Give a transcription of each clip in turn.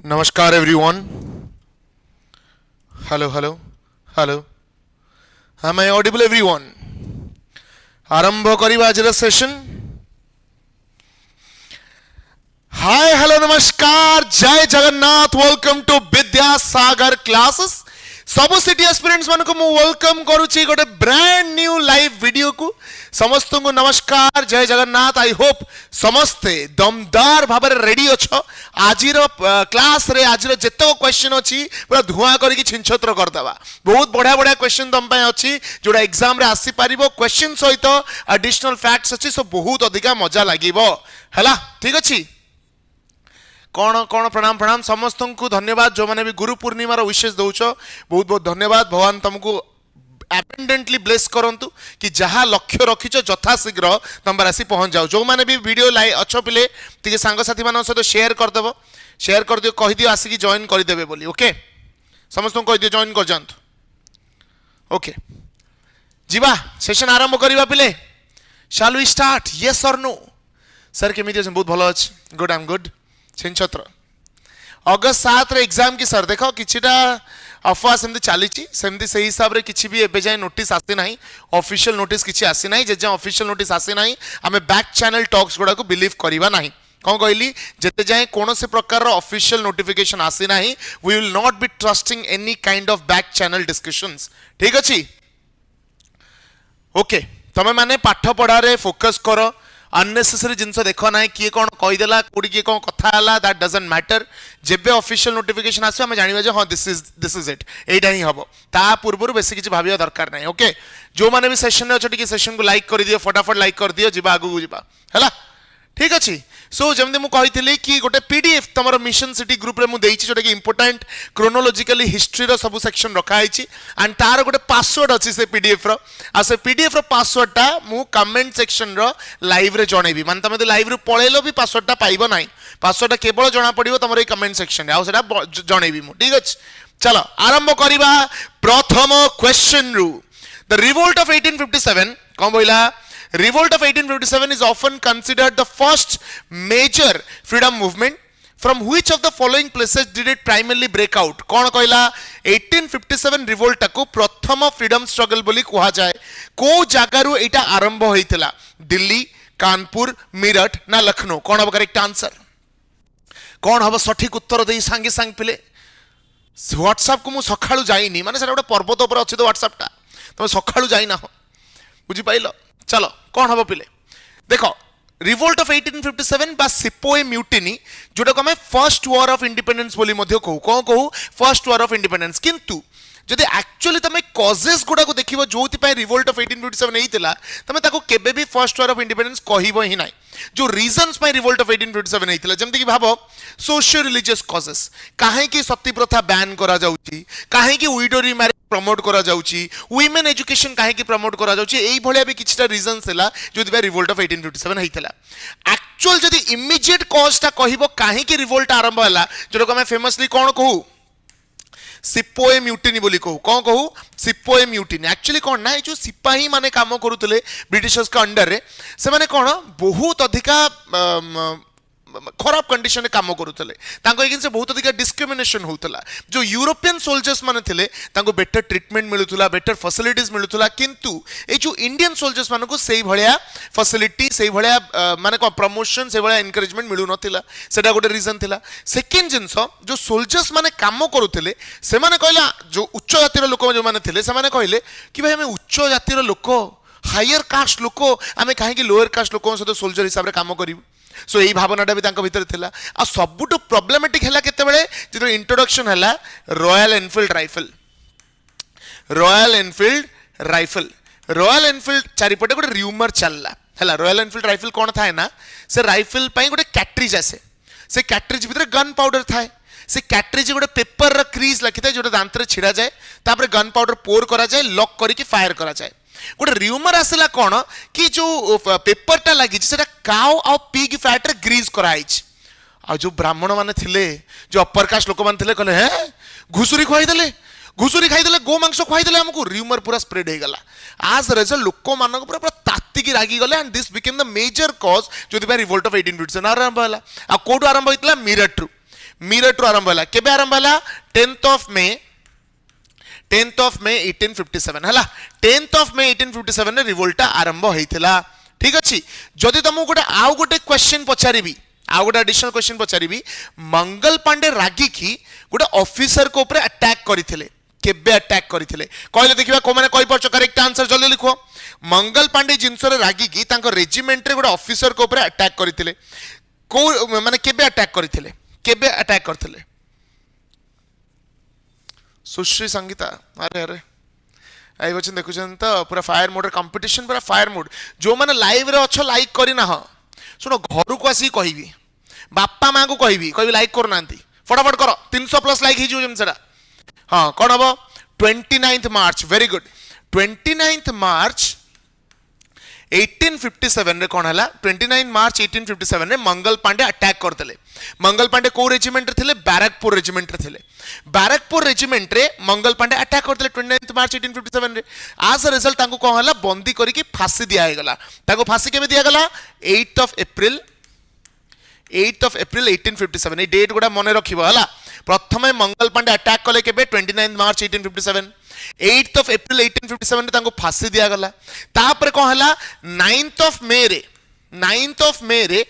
नमस्कार everyone. Hello hello hello. am I audible everyone? आरंभ करिबा आजर सेशन. हाय हेलो नमस्कार जय Jagannath. Welcome to Vidyasagar classes. सब सिटी एस्पिरेंट्स मान को वेलकम करुची गोटे ब्रांड न्यू लाइव वीडियो को. समस्त को नमस्कार जय जगन्नाथ. आई होप समस्ते दमदार भाव रेडी अच्छो. आज क्लास रे आज जितक क्वेश्चन अच्छी पूरा धुआं करके छिंछत्र करदेवा. बहुत बढ़िया बढ़िया क्वेश्चन तुम अच्छी जोड़ा एग्जाम रे आसी पारिबो. क्वेश्चन सहित एडिशनल फैक्ट्स अच्छी सब बहुत अधिका मजा लागिबो. हैला ठीक अच्छी. कौन कौन प्रणाम प्रणाम समस्त को धन्यवाद जो मैंने भी गुरु पूर्णिमार विशेष दौच. बहुत बहुत धन्यवाद. भगवान तुमको एबंडेंटली ब्लेस करंतु कि जहाँ लक्ष्य रखिच यथा शीघ्र तुम आसी पहुंच जाओ. जो मैंने भी वीडियो अच्छो पिले टे सांगसाथी मान सहित शेयर करदेव. शेयर कर दियो कहीदियो आसिक जॉइन करदेवे बोली. ओके समस्त को कहीदियो जॉइन कर जातु. ओके जीवा सेशन आरंभ करवा पिले. शाल वी स्टार्ट यस और नो? सर केमी बहुत भल अच्छे. Good I am good. छिंछत्र अगस्त 7 रे एग्जाम की सर देख किछिटा अफवाह सेमती चली सेमती से हिसाब रे किछि भी एबे जाय नोटिस आसी नाही. ऑफिशियल नोटिस किछि आसी नाही. जे ऑफिशियल नोटिस आसी नाही आमे बैक चैनल टॉक्स गुडा को बिलीव करिवा नाही. कौन कहली जेते जाए कौन से प्रकार ऑफिशियल नोटिफिकेशन आसी नाही we will not be trusting any kind of back channel discussions. ठीक अच्छी. ओके तमे माने पाठ पढ़ा रे फोकस करो. अननेसेसरी जिनस देख ना किए कौन कहीदेला कौटी किए कौन कथा है दैट डजंट मैटर. जेबे ऑफिशियल नोटिफिकेशन आसे आम जानिबा जे हाँ दिस इज इट एटा ही हम. ता पूर्व बेसी किछि भाबिया दरकार नहीं. ओके जो माने भी सेशन में अच्छे सेशन को लाइक कर दियो. फटाफट लाइक कर दियो. जीवा आगु जीवा हैला ठीक अच्छी. सो जमती मुझे कि गोटे पीडीएफ तुम मिशन सिटी ग्रुप रे मुझे जोटा कि इंपोर्टाट क्रोनोलॉजिकली हिस्ट्री रो सब सेक्शन रखाई एंड तार गोटे पासवर्ड अच्छी से पीडीएफ रो. आ से पीडीएफ रो पासवर्ड टा मु कमेंट सेक्शन रो लाइव रे जणेबी. माने तुम लाइव रू पळेलो भी पासवर्ड टा पाइबो नाही. पासवर्ड टा केवल जना पड़िबो तुम ए कमेंट सेक्शन रे. आ सेटा जणेबी मु. ठीक अछि चलो आरंभ करिबा. प्रथम क्वेश्चन रू द रिवोल्ट ऑफ 1857 कोन बोइला. Revolt of 1857 is often considered the first major freedom movement. From which of the following places did it primarily break out? कौन कहला 1857 रिवोल्ट को प्रथम फ्रीडम स्ट्रगल बोली कहा जाए. को जगारू एटा आरंभ होइतिला? दिल्ली, कानपुर, मीरठ ना लखनऊ? कौन हम करेक्ट आंसर? कौन हम सठिक उत्तर दे सांगे सांग पिले. व्हाट्सएप को मु सखाळु जाइनी माने सेटा गोटे पर्वत ऊपर अछि तो व्हाट्सएप टा तुम सखाळु जाइना हो. बुझी पाइलो. चलो कौन हम पिले देखो. रिवोल्ट ऑफ 1857 बा सिपोए म्यूटिनी जोटा को हमें फर्स्ट वॉर ऑफ इंडिपेंडेंस बोली मध्य कहू. कौन कहू फर्स्ट वॉर ऑफ इंडिपेंडेंस. किंतु जदि एक्चुअली तुम कजेस गुडा को देखिबो जोथि पय रिवोल्ट ऑफ 1857 हेतिला तुम ताको केबे भी फर्स्ट वॉर ऑफ इंडिपेंडेंस कहिबो ही नाही. जो रीजंस पय रिवोल्ट ऑफ 1857 हेतिला जेमति कि भाबो सोशियो रिलीजियस कजेस. काहे कि सती प्रथा बैन करा जाउची, काहे कि विडो रिमैरेज प्रमोट करा जाउची, वुमेन एजुकेशन काहे कि प्रमोट करा जाउची. एई भलिया भी किछटा रीजंस हैला जोथि पय रिवोल्ट ऑफ 1857 हेतिला. एक्चुअल जदि इमीडिएट कॉज ता कहिबो काहे कि रिवोल्ट आरंभ हैला जोटा को हमें फेमसली कौन कहू सिपोए म्यूटिनी बोली कहू. कौन कहू सिपोए म्यूटिनी. एक्चुअली कौन ना जो सिपाही माने काम करुले ब्रिटिशर्स का अंडर रे से माने कौन बहुत अधिका खराब कंडीशन काम करुले. से बहुत अधिक डिस्क्रिमिनेशन होता. जो यूरोपियन सोल्जर्स माने थिले तांको बेटर ट्रीटमेंट मिलुला, बेटर फैसिलिटीज मिलुला. किंतु ए जो इंडियन सोल्जर्स मानको सेही भलिया फैसिलिटी सेही भलिया माने को प्रमोशन सेही भलिया एनकरेजमेंट मिलु नथिला. सेटा गोटे रीजन थिला. सेकंड जिंस जो सोल्जर्स माने काम करुले से माने कहला जो उच्च जातिर लोक जो माने थिले से माने कहले कि भाई हमें उच्च जातिर लोक हायर कास्ट लोक आमे काहे कि लोअर कास्ट लोक सहित सोल्जर हिसाब रे काम करिवु. सो यही भावनाटा भी भीतर थिला. आ सबुटु प्रॉब्लमेटिक हैला केतेबेले जेतो इंट्रोडक्शन हैला Royal Enfield rifle. Royal Enfield rifle Royal Enfield चारिपटे गोटे र्यूमर चलला हैला. रॉयल एनफील्ड राइफल कौन थाए ना से राइफल पई गोटे कैट्रिज आसे. से कैट्रिज भीतर गन पाउडर थाए. से कैट्रिज गोटे पेपर र क्रीज लखि थाए जोटा दांत रे छिड़ा जाए. तापर गन पाउडर पोर करा जाए, लॉक करके फायर करा जाए. गोटे र्यूमर आसला कौन कि जो पेपरटा लगी सेटा काउ आ पिग फैट रे ग्रीज कराई. आ जो ब्राह्मण माने थिले जो अपर कास्ट लोक माने थिले कहले हे घुसुरी खुआई देले, घुसुरी खाई देले, गो मांस खुआई देले हमको. र्यूमर पूरा स्प्रेड हो गला. आज रिजल्ट लोक मानक पूरा ताती की रागी गले and this became the major cause जो रिवोल्ट ऑफ 1857 आरंभ होला. आ कोड आरंभ होइतला मीरठ रू. मीरठ रु आरंभ होला केबे आरंभ होला 10th of May 1857 हला 10th of May 1857 रे रिवोल्टा आरंभ होइथिला ठीक अछि जदि तुमको गोटे आउ गोटे क्वेश्चन पचारिबी आउ गोटे एडिशनल क्वेश्चन पचारिबी मंगल पांडे रागी की गोटे ऑफिसर को ऊपर अटैक करथिले केबे अटैक करथिले कहले देखिबा को माने कहि परछ करेक्ट आंसर जल्दी लिखो मंगल पांडे जिंस रे रागी की तांको रेजिमेंट रे गोटे ऑफिसर को ऊपर अटैक करथिले को माने केबे अटैक करथिले सुश्री संगीता अरे अरे आई बचन देखुछन तो पूरा फायर मोड कंपटीशन पूरा फायर मोड जो माने लाइव रे अच्छो लाइक करी ना हो सुनो घर को आसी कहबी बापा मां को कहबी लाइक करू नांती फटाफट करो 300 प्लस लाइक ही जो जेमसरा हां कोन हबो 29th मार्च वेरी गुड 29th मार्च 1857 रे कोन हला 29 मार्च 1857 रे मंगल पांडे अटैक करतले मंगल पांडे को रेजिमेंट रे थिले बैरकपुर रेजिमेंट रे थिले बैरकपुर रेजिमेंट रे मंगल पांडे अटैक करतले 29 मार्च 1857 रे आज रिजल्ट तांको कोन हला बंदी करी की फांसी दिया गला तांको फांसी केबे दिया गला 8th of April 1857 ए डेट गुडा मने रखिबो हला प्रथमे मंगल पांडे अटैक कले केबे 29 मार्च 1857 8th of April 1857 रे तांको फांसी दिया गला तापर कोन हला 9th of May रे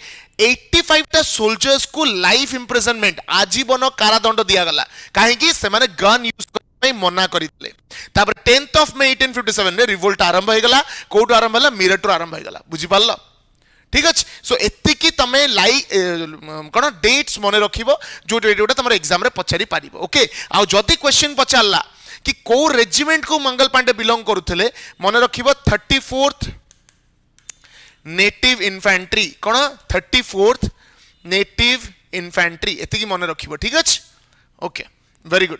85 टा सोल्जर्स को लाइफ इंप्रिजनमेंट आजीवन कारादंड दिया गला काहे कि से माने गन यूज करने मना करितले तापर 10th of May 1857 रे रिवोल्ट आरंभ हो गला कोड आरंभ होला मीरठ आरंभ हो गला बुझी पारलो ठीक अछि सो एतिकी तमे लाइक कोन डेट्स मने रखिबो जो डेट उडा तमर एग्जाम रे पछारी पारिबो ओके आ जदी क्वेश्चन पचारला कि को रेजिमेंट को मंगल पांडे बिलोंग करुथले मने रखिबो 34th नेटिव इन्फेंट्री कोन 34th नेटिव इन्फेंट्री एतिकी मने रखिबो ठीक अछि ओके वेरी गुड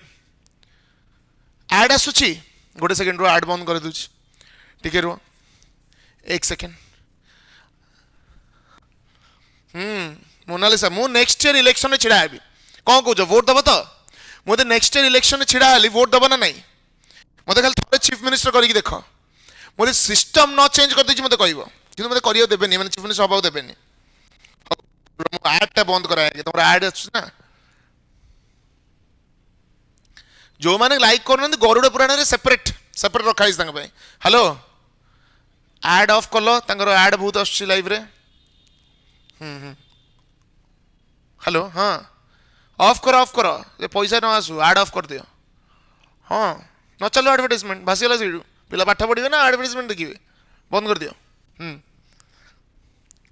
ऐड आसुची गोटे सेकंड रो ऐड बंद कर दूची ठीक है रो एक सेकंड मोनालिसा मु नेक्स्ट ईयर इलेक्शन में छिड़ा हेबी कौन कहूँ वोट दब तो मुझे नेक्स्ट ईयर इलेक्शन में छिड़ा हेली वोट दब ना नहीं मत खाली थोड़े चीफ मिनिस्टर करके देख मुझे सिस्टम न चेंज कर दीजिए मत कहब कि मत करियो देबेनी माने चीफ मिनिस्टर हबाउ देबेनी ऐड टा बंद करा है तुम ऐड ना जो माने लाइक करना गरुड़ पुराण रे सेपरेट रखा है हेलो ऐड ऑफ कलो ऐड बहुत आछी लाइव रे हेलो हाँ ऑफ करो ये पैसा न आसू ऐड ऑफ कर दियो हाँ न चलो एडवर्टाइजमेंट भासीगला से पिला पाठ पढ़े ना एडवर्टाइजमेंट देखिए बंद कर दियो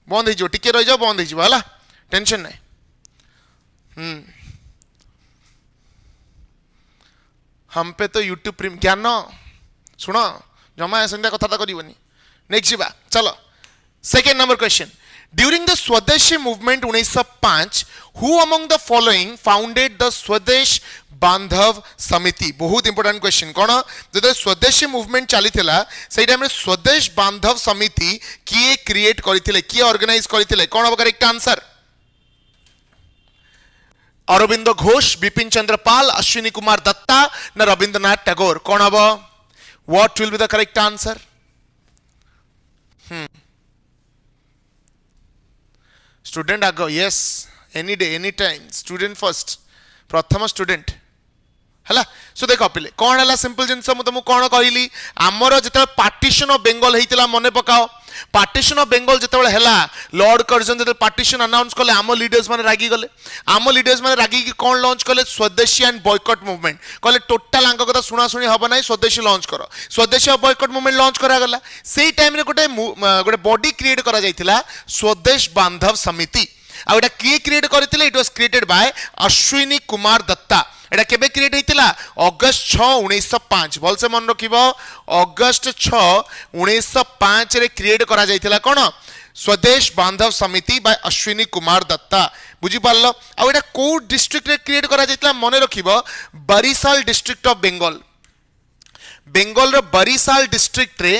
बंद हो टिके रही जाओ बंद हो टेंशन नहीं हम पे तो यूट्यूब प्रीम ज्ञान शुण जमा सेंटा कथा करनी नेक्स्ट जा चलो second number question During the Swadeshi movement 1905, who among the following founded the Swadesh Bandhav Samiti? बहुत important question कौन जब स्वदेशी मूवमेंट चली थिला सही टाइम रे स्वदेश बांधव समिति किए क्रिएट करिथिले किए ऑर्गेनाइज करिथिले कौन अब करेक्ट आंसर अरविंद घोष बिपिन चंद्र पाल अश्विनी कुमार दत्ता न रविंद्रनाथ टैगोर कौन अब what will be the correct answer student आगो yes any day any time student first प्रथम स्टूडेंट हला सो देखो पिले कौन है सिंपल जिनस मु तुमको कौन कहली आमर जिते पार्टीशन ऑफ बेंगल होता मन पकाओ पार्टीशन ऑफ बेंगल जिते है लॉर्ड कर्जन जो पार्टीशन अनाउंस कले आम लीडर्स मैंने रागी गले आम लीडर्स मैंने रागी कौन लॉन्च कले स्वदेशी एंड बॉयकॉट मूवमेंट कहले टोटाल आंक कथा शुणा शुणी हम ना स्वदेशी लॉन्च कर स्वदेशी और बॉयकॉट मूवमेंट लॉन्च करागला से टाइम रे गोटे गोटे बॉडी क्रिएट करा जायतिला स्वदेश बांधव समिति आ एटा किए क्रिएट करथिले it was created by Ashwini Kumar Dutta एटा केबे क्रिएट हेतिला अगस्त 6 1905 भल से मन रखिबो अगस्त 6 1905 रे क्रिएट करा जायतिला कोन स्वदेश बांधव समिति बाय अश्विनी कुमार दत्ता बुझी पारलो आ एटा को डिस्ट्रिक्ट रे क्रिएट करा जायतिला मन रखिबो बरिशाल डिस्ट्रिक्ट ऑफ बेंगल बेंगल रो बरिशाल डिस्ट्रिक्ट रे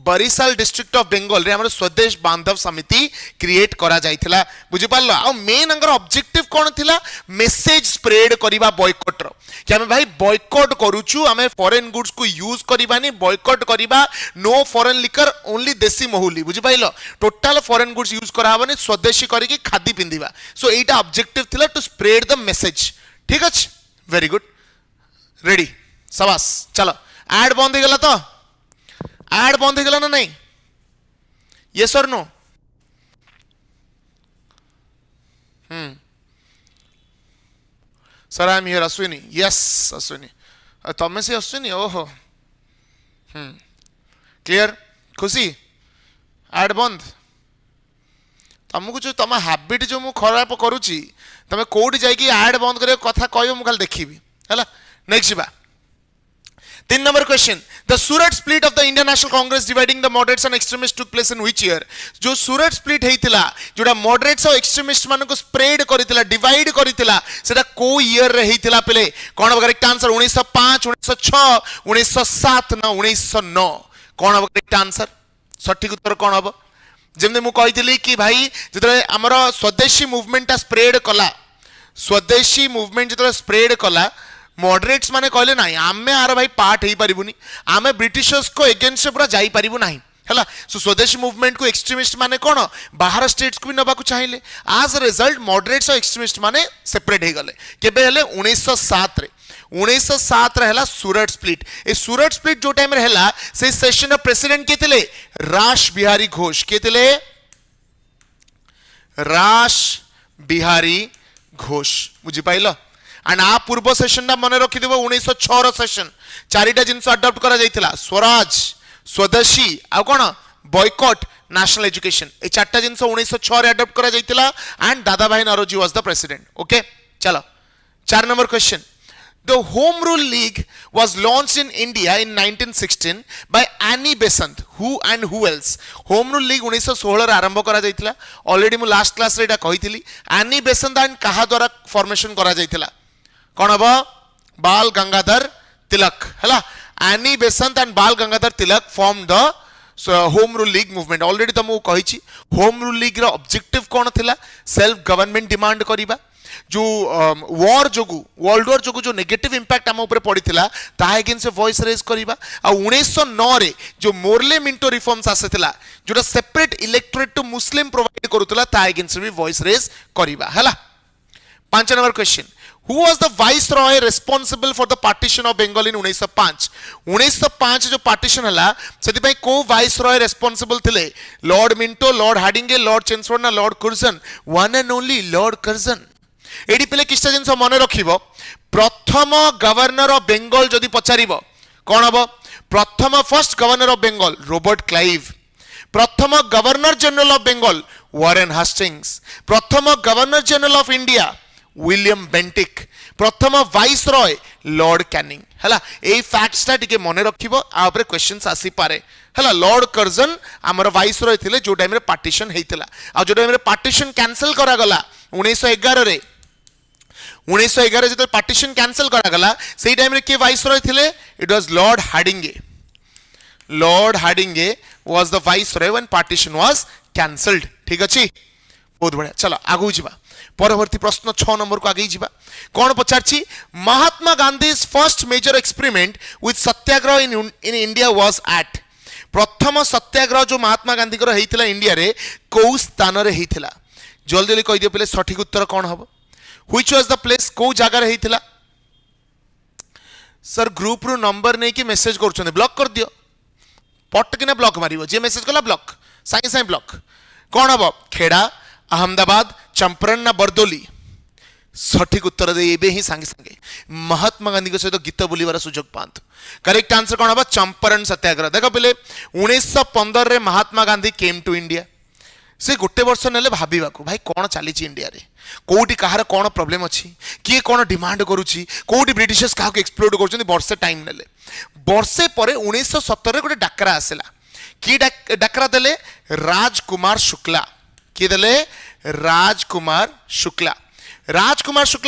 बरिशाल डिस्ट्रिक्ट ऑफ बेंगल रे हमर स्वदेश बांधव समिति क्रिएट करा जाइथिला बुझि पारलो आ मेन अंगर ऑब्जेक्टिव कोन थिला मेसेज स्प्रेड करिबा बॉयकॉट रो कि हमें भाई बॉयकॉट करूछु हमें फॉरेन गुड्स को यूज करिबानी बॉयकॉट करिबा नो फॉरेन लिकर ओनली देसी महुली बुझि पाइलो टोटल फॉरेन गुड्स यूज कराबनी स्वदेशी करिके खादी पिंदिबा सो एटा ऑब्जेक्टिव थिला टू स्प्रेड द मैसेज ठीक अछि वेरी गुड रेडी शाबाश चलो ऐड बंद हो गला तो ऐड बंद हो गला ना नहीं यस और no sir I am here Ashwini yes Ashwini तमें से अश्विनी ओहो क्लियर खुशी ऐड बंद तुमको जो तुम हैबिट जो मु खराब करुच्ची तुम कौटी जाइए ऐड बंद कर कथा कह मुझे देखी है नेक्स्ट बा 3 number question the Surat split of the Indian National Congress dividing the moderates and extremists took place in which year जो Surat split हेइतिला जोडा moderates और extremists मान को spread करितिला divide करितिला सेटा को year रे हेइतिला पले कोन अब करेक्ट आंसर 1905 1906 1907 ना 1909 कोन अब करेक्ट आंसर सठिक उत्तर कोन अब जेमने मु कहितली कि भाई जतरे हमर स्वदेशी मूवमेंट ता स्प्रेड कला स्वदेशी मूवमेंट जतरे स्प्रेड कला मॉडरेट्स माने कहले नाही आमे आर भाई पार्ट हेई परिबुनी आमे ब्रिटिशर्स को अगेंस्ट पूरा जाई परिबु नाही हला सो स्वदेशी मूवमेंट को एक्सट्रीमिस्ट माने कोन बाहर स्टेट्स को भी नबा को चाहिले आज रिजल्ट मॉडरेट्स और एक्सट्रीमिस्ट माने सेपरेट हे गले केबे हेले 1907 रे 1907 रे हला सूरत स्प्लिट ए सूरत स्प्लिट जो टाइम रे हला से सेशन ऑफ प्रेसिडेंट के थिले रास बिहारी घोष के थिले रास बिहारी घोष बुझी पाइलो एंड आ पूर्व सेशन मन रखी 1906 रो सेशन चारिटा जिनस अडॉप्ट करा जाइथिला स्वराज स्वदेशी आ कोन बॉयकॉट नेशनल एजुकेशन ए चारटा जिनस 1906 रे अडॉप्ट करा जाइथिला एंड दादा भाई Naoroji was the president okay चलो 4 number question The Home Rule League was launched in India in 1916 by Annie Besant. Who and who else? Home Rule League 1916 रे आरंभ करा जाइथिला ऑलरेडी मु last class रे एटा कहिथिली Annie Besant एंड कहा द्वारा formation करा जाइथिला कौन हम बाल गंगाधर तिलक है any Besant and Bal Gangadhar Tilak form the home rule league movement already तुमको कही होम रूल लीग रो ऑब्जेक्टिव कौन थिला सेल्फ गवर्नमेंट डिमांड करिबा जो वॉर जोगु वर्ल्ड वॉर जोगु जो नेगेटिव इंपैक्ट हम ऊपर पड़ीथिला ता अगेंस्ट से वॉइस रेज करिबा आ 1909 रे जो मोरले मिंटो रिफॉर्म्स आसेथिला जोटा separate electorate to Muslim provide करूतला ता अगेंस्ट भी वॉइस रेज करिबा हला 5 number question Who was the viceroy responsible for the partition of Bengal in 1905? 1905 जो partition हला सेति भाई को viceroy responsible थिले Lord Minto Lord Hardinge Lord Chelmsford ना Lord Curzon one and only Lord Curzon एडी पले किछटा जिंस मन रखिबो प्रथम गवर्नर ऑफ बेंगल जदी पचारिबो कोन हबो प्रथम first governor of Bengal Robert Clive प्रथम governor general of Bengal Warren Hastings प्रथम governor general of India William Bentinck प्रथम वाइस रॉय लॉर्ड कैनिंग हला ए फैक्ट्स ता टिके मने रखिबो आ ऊपर क्वेश्चंस आसी पारे हला लॉर्ड कर्जन हमर वाइस रॉय थिले जो टाइम रे पार्टीशन हेइतिला आ जो टाइम रे पार्टीशन कैंसिल करा गला 1911 रे 1911 जते पार्टीशन कैंसिल करा गला सेही टाइम रे के वाइस रॉय थिले it was Lord Hardinge was the viceroy when partition was cancelled ठीक अछि बहुत बढ़िया चलो आगु जिबा परवर्ती प्रश्न 6 नंबर को आगे जीवा कौन पचारछि Mahatma Gandhi first major experiment with satyagraha in India was at प्रथम सत्याग्रह जो महात्मा गांधी को हेइतिला इंडिया रे को स्थान रे हेइतिला जल्दी जल्दी कहि दियो पहले सठिक उत्तर कौन हबो व्हिच वाज द प्लेस को जगह रे हेइतिला सर ग्रुप रो नंबर नै कि मेसेज करछन ब्लॉक कर दियो पट किने ब्लॉक मारिबो जे मेसेज कला ब्लॉक साइ साइ ब्लॉक कौन हबो खेड़ा अहमदाबाद चंपारण ना बरदोली सठिक उत्तर दे एबे ही सांगे सांगे महात्मा गांधी के सहित गीत बोलिबार सुजोग पांत करेक्ट आंसर कौन हबा चंपारण सत्याग्रह देखो पहले 1915 रे Mahatma Gandhi came to India से गोटे वर्ष नेले भाबीबा को भाई कौन चली इंडिया रे कोठी कहार कौन प्रॉब्लम अच्छी किए कौन डिमांड करुच्ची कोठी ब्रिटिशर्स क्या एक्सप्लोर कर वर्षे टाइम नेले वर्षे पर 1917 रे गोटे डाकरा आसला कि डाकरा देले राजकुमार शुक्ला किए देले राजकुमार शुक्ला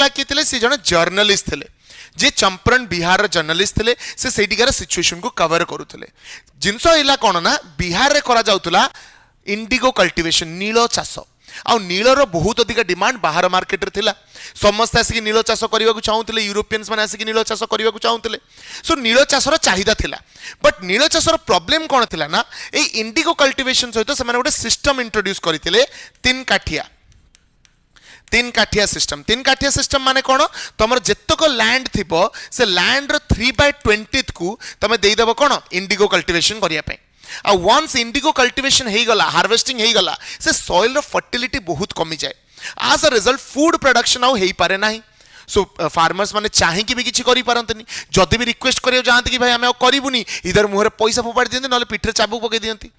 किए थे सी जन जर्नलिस्ट थे जे चंपारण बिहार जर्नलिस्ट थे से सेठिकार सिचुएशन को कवर करुले जिनस है कौन ना बिहार रे करा जाउतला इंडिगो कल्टिवेशन नील चाष आ नीलर बहुत अधिक डिमांड बाहर मार्केट रे थिला समस्त आसिक नील चाष करने को चाहूले यूरोपियंस मैंने आसिक नील चाष करने को चाहूले सो नील चाषर चाहिदा थिला बट नील चाषर प्रॉब्लम कौन थिला ना ए इंडिगो कल्टिवेशन सहित से गोटे सिस्टम इंट्रोड्यूस करते तीन काठिया सिस्टम माने कौन तुम जितक लैंड थी से लैंड 3/20 को तुम देदेव कौन इंडिगो कल्टिवेशन करने वंस इंडिगो कल्टिवेशन हो गला हार्वेस्टिंग हो गला से सॉइल रो फर्टिलिटी बहुत कमी जाए आज अ रिजल्ट फूड प्रोडक्शन आउ हो पारे ना सो फार्मर्स माने चाहिए भी किसी करि पारंतनी जदि भी रिक्वेस्ट करियो जानते कि भाई आमे करिबुनी इधर मुहर पैसा फोपाड़ी दियंती नले पिठरे चाबुक पकई दियंती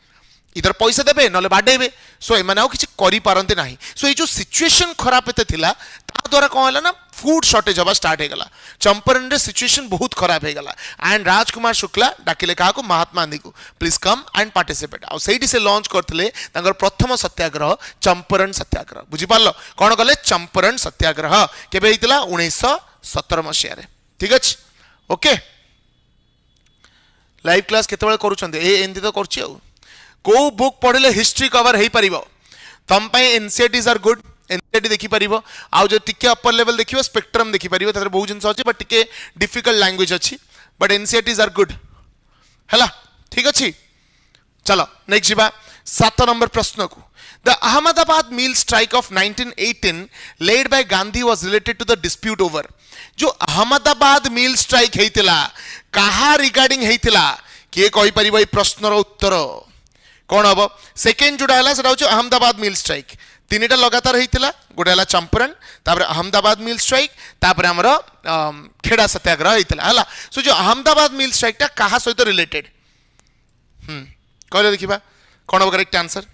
इधर पैसा देबे नले बाडेबे सो एमाने किसी करि पारंते नाही सो ये जो सिचुएशन खराब एते थिला ता द्वारा कोन होला ना फूड शॉर्टेज हवा स्टार्ट हो गला चंपारण रे सिचुएशन बहुत खराब हो गला एंड राजकुमार शुक्ला डाकिले का महात्मा गांधी को प्लीज कम एंड पार्टिसिपेट आ सेठी से लॉन्च करथिले तांकर प्रथम सत्याग्रह चंपारण सत्याग्रह बुझी पारलो कोन गले चंपारण सत्याग्रह केबे हितला 1917 मसिया रे ठीक अछि ओके लाइव क्लास केतेबेले करूछन्ते ए एंदी तो करछि आ को बुक पढ़ले हिस्ट्री कवर हो पार तुम एनसीईआरटीज आर गुड एनसीईआरटी देखिपर आउ जो टिके अपर लेवल देखियो स्पेक्ट्रम देखिपर बहुत जिन अच्छे बट टिके डिफिकल्ट लैंग्वेज अच्छी बट एनसीईआरटीज आर गुड है ठीक अच्छे चलो नेक्स्ट जीवा 7 नंबर प्रश्न को the Ahmedabad mill strike of 1918 led by Gandhi was related to the dispute over जो अहमदाबाद मिल स्ट्राइक होता कहा रिगार्डिंग होता किए कहि परिबो ए प्रश्नर उत्तर कौन हम सेकेंड जोड़ा है अहमदाबाद मिल स्ट्राइक तीन लगातार होता गोटे है चंपारण तापर अहमदाबाद मिल स्ट्राइक तापर आमर खेड़ा सत्याग्रह होता है सो जो अहमदाबाद मिल स्ट्राइक क्या सहित रिलेटेड कहले देखा कौन हम करेक्ट आंसर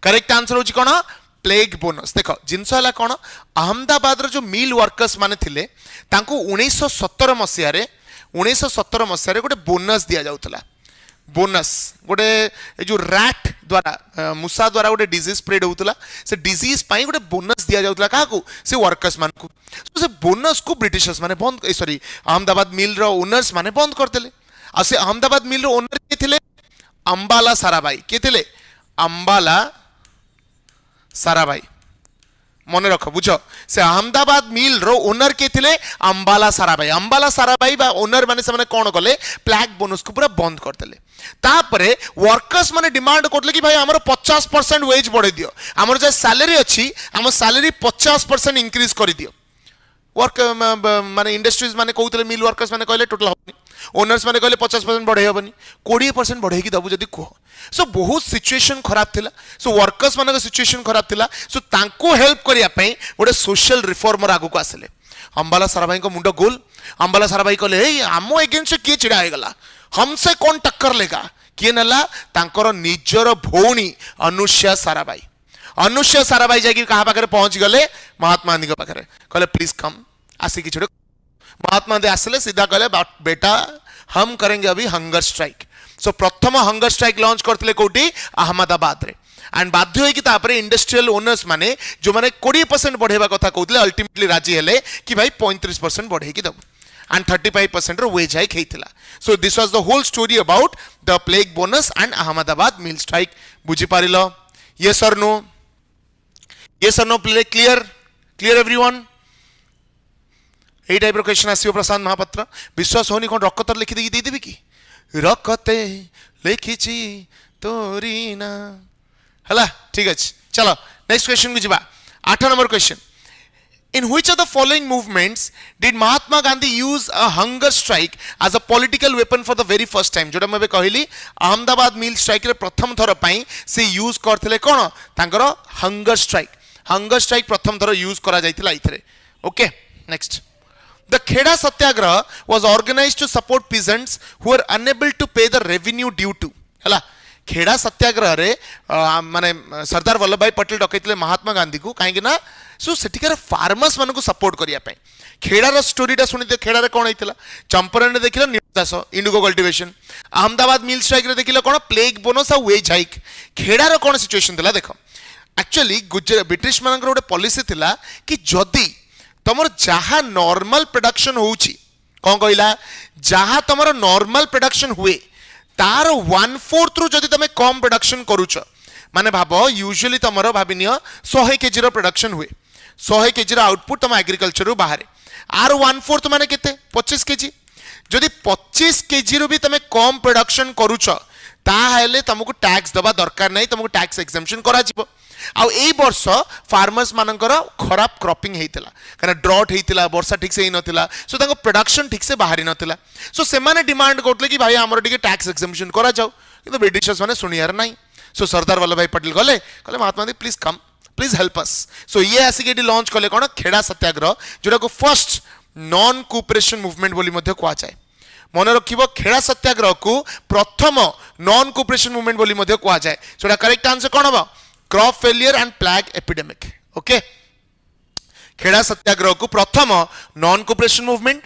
करेक्ट आंसर हूँ कौन प्लेग बोनस देख जिनस है कौन अहमदाबाद जो मिल वर्कर्स माने थिले तांको 1917 मसीह गोटे बोनस दि जाउतला बोनस गोटे जो रैट द्वारा मूसा द्वारा गोटे डिजीज स्प्रेड होता से डिजीज पाई गोटे बोनस दि जाउतला काकू से वर्कर्स मान को से बोनस को ब्रिटिशर्स माने बंद सॉरी अहमदाबाद मिल रो ओनर्स माने बंद करदेले आ से अहमदाबाद मिल रो ओनर के थिले अंबाला साराभाई के थिले अंबाला साराभाई मन रख बुझ से अहमदाबाद मिल रो ओनर के थिले अंबाला साराभाई बा ओनर माने से माने कोन कले प्लैग बोनस को पूरा बंद करदेले तापरे वर्कर्स माने डिमांड करले कि भाई हमर 50% वेज बढ़े दियो हमर जे सैलरी अछि हम सैलरी 50% इंक्रीज कर दियो वर्क माने इंडस्ट्रीज माने कहउतले मिल वर्कर्स माने कहले टोटल होनी ओनर्स माने कहले 50% बढ़े हेबनी 20% बढ़े कि दबु जदी कह सो बहुत सिचुएशन खराब थिला सो वर्कर्स माने सिचुएशन खराब थिला सो तांको हेल्प करिया पई गोटे सोशल रिफॉर्मर आगु को आसले अंबाला साराभाई को मुंडो गोल अंबाला साराभाई कहले हे आमो एगेंस्ट किए चिड़ा हे गला हमसे कौन टक्कर लेगा किए नला तांकर निजर भौणी अनुष्या साराभाई जाकि कहा पाखे पहुंच गले महात्मा गांधी पाखे कहले प्लीज कम आसिक छोड़े महात्मा गांधी आसले सीधा कहले बेटा हम करेंगे अभी हंगर स्ट्राइक सो प्रथम हंगर स्ट्राइक लॉन्च करते कौटी अहमदाबाद रे एंड बाध्य होगी तापर इंडस्ट्रियल ओनर्स माने जो माने 20% बढ़ेबा कथा कहते अल्टीमेटली राजी हेले कि भाई 35% बढ़े कि दबु and 35% wage hike heitila. So this was the whole story about the plague bonus and Ahmedabad mill strike. Buji parilo? Yes or no? Yes or no? Clear? Clear everyone? এই টাইপের কোশ্চেন আসিও প্রশান্ত মহাপাত্র বিশ্বাস হনি কোন রকতর লিখি দিয়ে দেবি কি রকতে লিখিছি তোরি না হলা ঠিক আছে চলো নেক্সট কোশ্চেন কু যা 8 নম্বর question In which of the following movements did Mahatma Gandhi use a hunger strike as a political weapon for the very first time? जोटा मैं कहली अहमदाबाद मिल स्ट्राइक रे प्रथम थर पई से यूज करथिले कोन तांकर हंगर स्ट्राइक प्रथम थर यूज करा जायतिला इथरे okay next The Kheda Satyagraha was organized to support peasants who were unable to pay the revenue due to हला खेड़ा सत्याग्रह रे माने सरदार वल्लभ भाई पटेल डकैतिले महात्मा गांधी को काहे ना सो सेटिकार फार्मर्स मान को सपोर्ट करिया पे खेड़ा रो स्टोरीटा सुनिते खेड़ा रे कोन हेतिला चंपारण रे देखिलो नील दास indigo cultivation Ahmedabad mill strike रे देखिलो कोन प्लेग बोनस आ वेज हाइक खेड़ार कोन सिचुएशन थिला देखो एक्चुअली ब्रिटिश मानकर गोटे पॉलिसी थिला कि जदी तमर जहा नॉर्मल प्रोडक्शन होउची कोन कहला जहा तमर नॉर्मल प्रोडक्शन हुए तार 1/4 रु जदी तमे कम प्रोडक्शन करूछ माने भाबो यूजुअली तमर भाबिनियो 100 केजी रो प्रोडक्शन हुए 100 केजी रो आउटपुट तम एग्रीकल्चर रु बाहर आर 1/4 माने केते 25 केजी जदि 25 केजी रु भी तमे कम प्रोडक्शन करूछ ताहेले तुमको टैक्स दबा दरकार नहीं तुमको टैक्स एक्सेम्पशन करा जिवो आ एई वर्ष फार्मर्स मानकर खराब क्रॉपिंग हेतिला कारण ड्रॉट हेतिला वर्षा ठीक से ही नथिला सो ताको प्रोडक्शन ठीक से बाहरी नथिला सो से माने डिमांड करतले कि भाई हमर टिके टैक्स एक्सेम्पशन करा जाऊ किंतु ब्रिटिशर्स माने सुनियार नाही सो सरदार वल्लभ भाई पटेल कहले Mahatma Gandhi please come please help us so ये आसिक लॉन्च कले कोन खेड़ा सत्याग्रह जोटा को फर्स्ट नॉन कोऑपरेशन मूवमेंट बोली मध्ये कुआ जाए मन रखिबो खेड़ा सत्याग्रह को प्रथम नॉन कोऑपरेशन मूवमेंट बोली मध्ये कुआ जाए सोडा करेक्ट आंसर कोन हबो crop failure and plague epidemic okay Kheda satyagraha को प्रथम non cooperation movement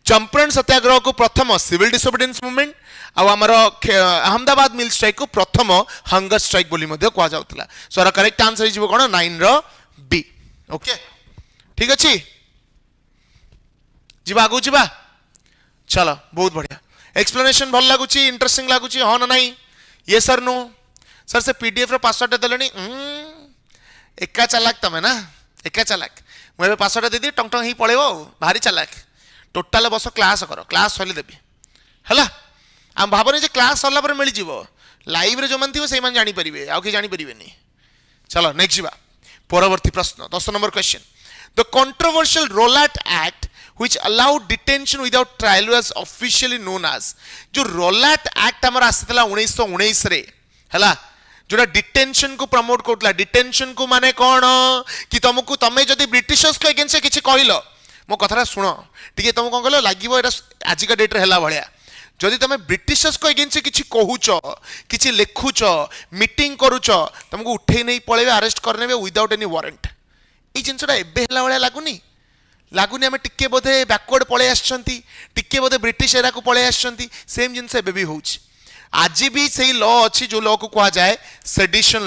Champaran satyagraha को प्रथम सिविल डिसोबीडियंस मूवमेंट आ हमर अहमदाबाद मिल स्ट्राइक को प्रथम हंगर स्ट्राइक बोली मध्ये कुआ जाउतला सो करेक्ट आंसर हिजबो कोन 9 रो बी ओके ठीक अछि जीवा आगु जीवा चलो बहुत बढ़िया एक्सप्लेनेशन भल लगुची इंटरेस्टिंग लगुची हाँ ना नहीं ये सर नो सर से पीडीएफ रो पासवर्ड देलेनी एका चालाक तमे ना एका चालाक मुझे पासवर्ड दे दी टंग टंग ही पळेबो भारी चालाक टोटल बस क्लास करो क्लास सले देबी हला हम भाबने जे क्लास सरला पर मिल जिवो लाइव रे जो मन थिबो सेही मन जानि परिबे आ कि जानि परिबेनी चलो नेक्स्ट जीवा परवर्ती प्रश्न 10 number question the controversial Rowlatt act which allowed detention without trial was officially known as जो रोलैट एक्ट हमर आसितला 1919 रे हला जोटा डिटेंशन को प्रमोट करतला डिटेंशन को माने कोन कि तुमको तमे जदी ब्रिटिशर्स को अगेंस्ट किछि कहिलो मो कथरा सुनो ठीक तुम कोन कहलो लागिवो एटा आज का डेट रे हला भलिया जदि तमे ब्रिटिशर्स को अगेंस्ट किछि कहूच किछि लेखुच मीटिंग करूच तुमको उठे नहीं पळेबे अरेस्ट करनेबे विदाउट एनी वारंट ए जिंसटा एबे हला भलिया लागुनी लागुनी आम टिके बोधे बैकवर्ड पळे आछंती टिके बोधे ब्रिटिश एरा को पळे आछंती सेम जिंस एबे भी होउछ आज भी सही लॉ अछि जो लॉ को कहा जाए सेडिशन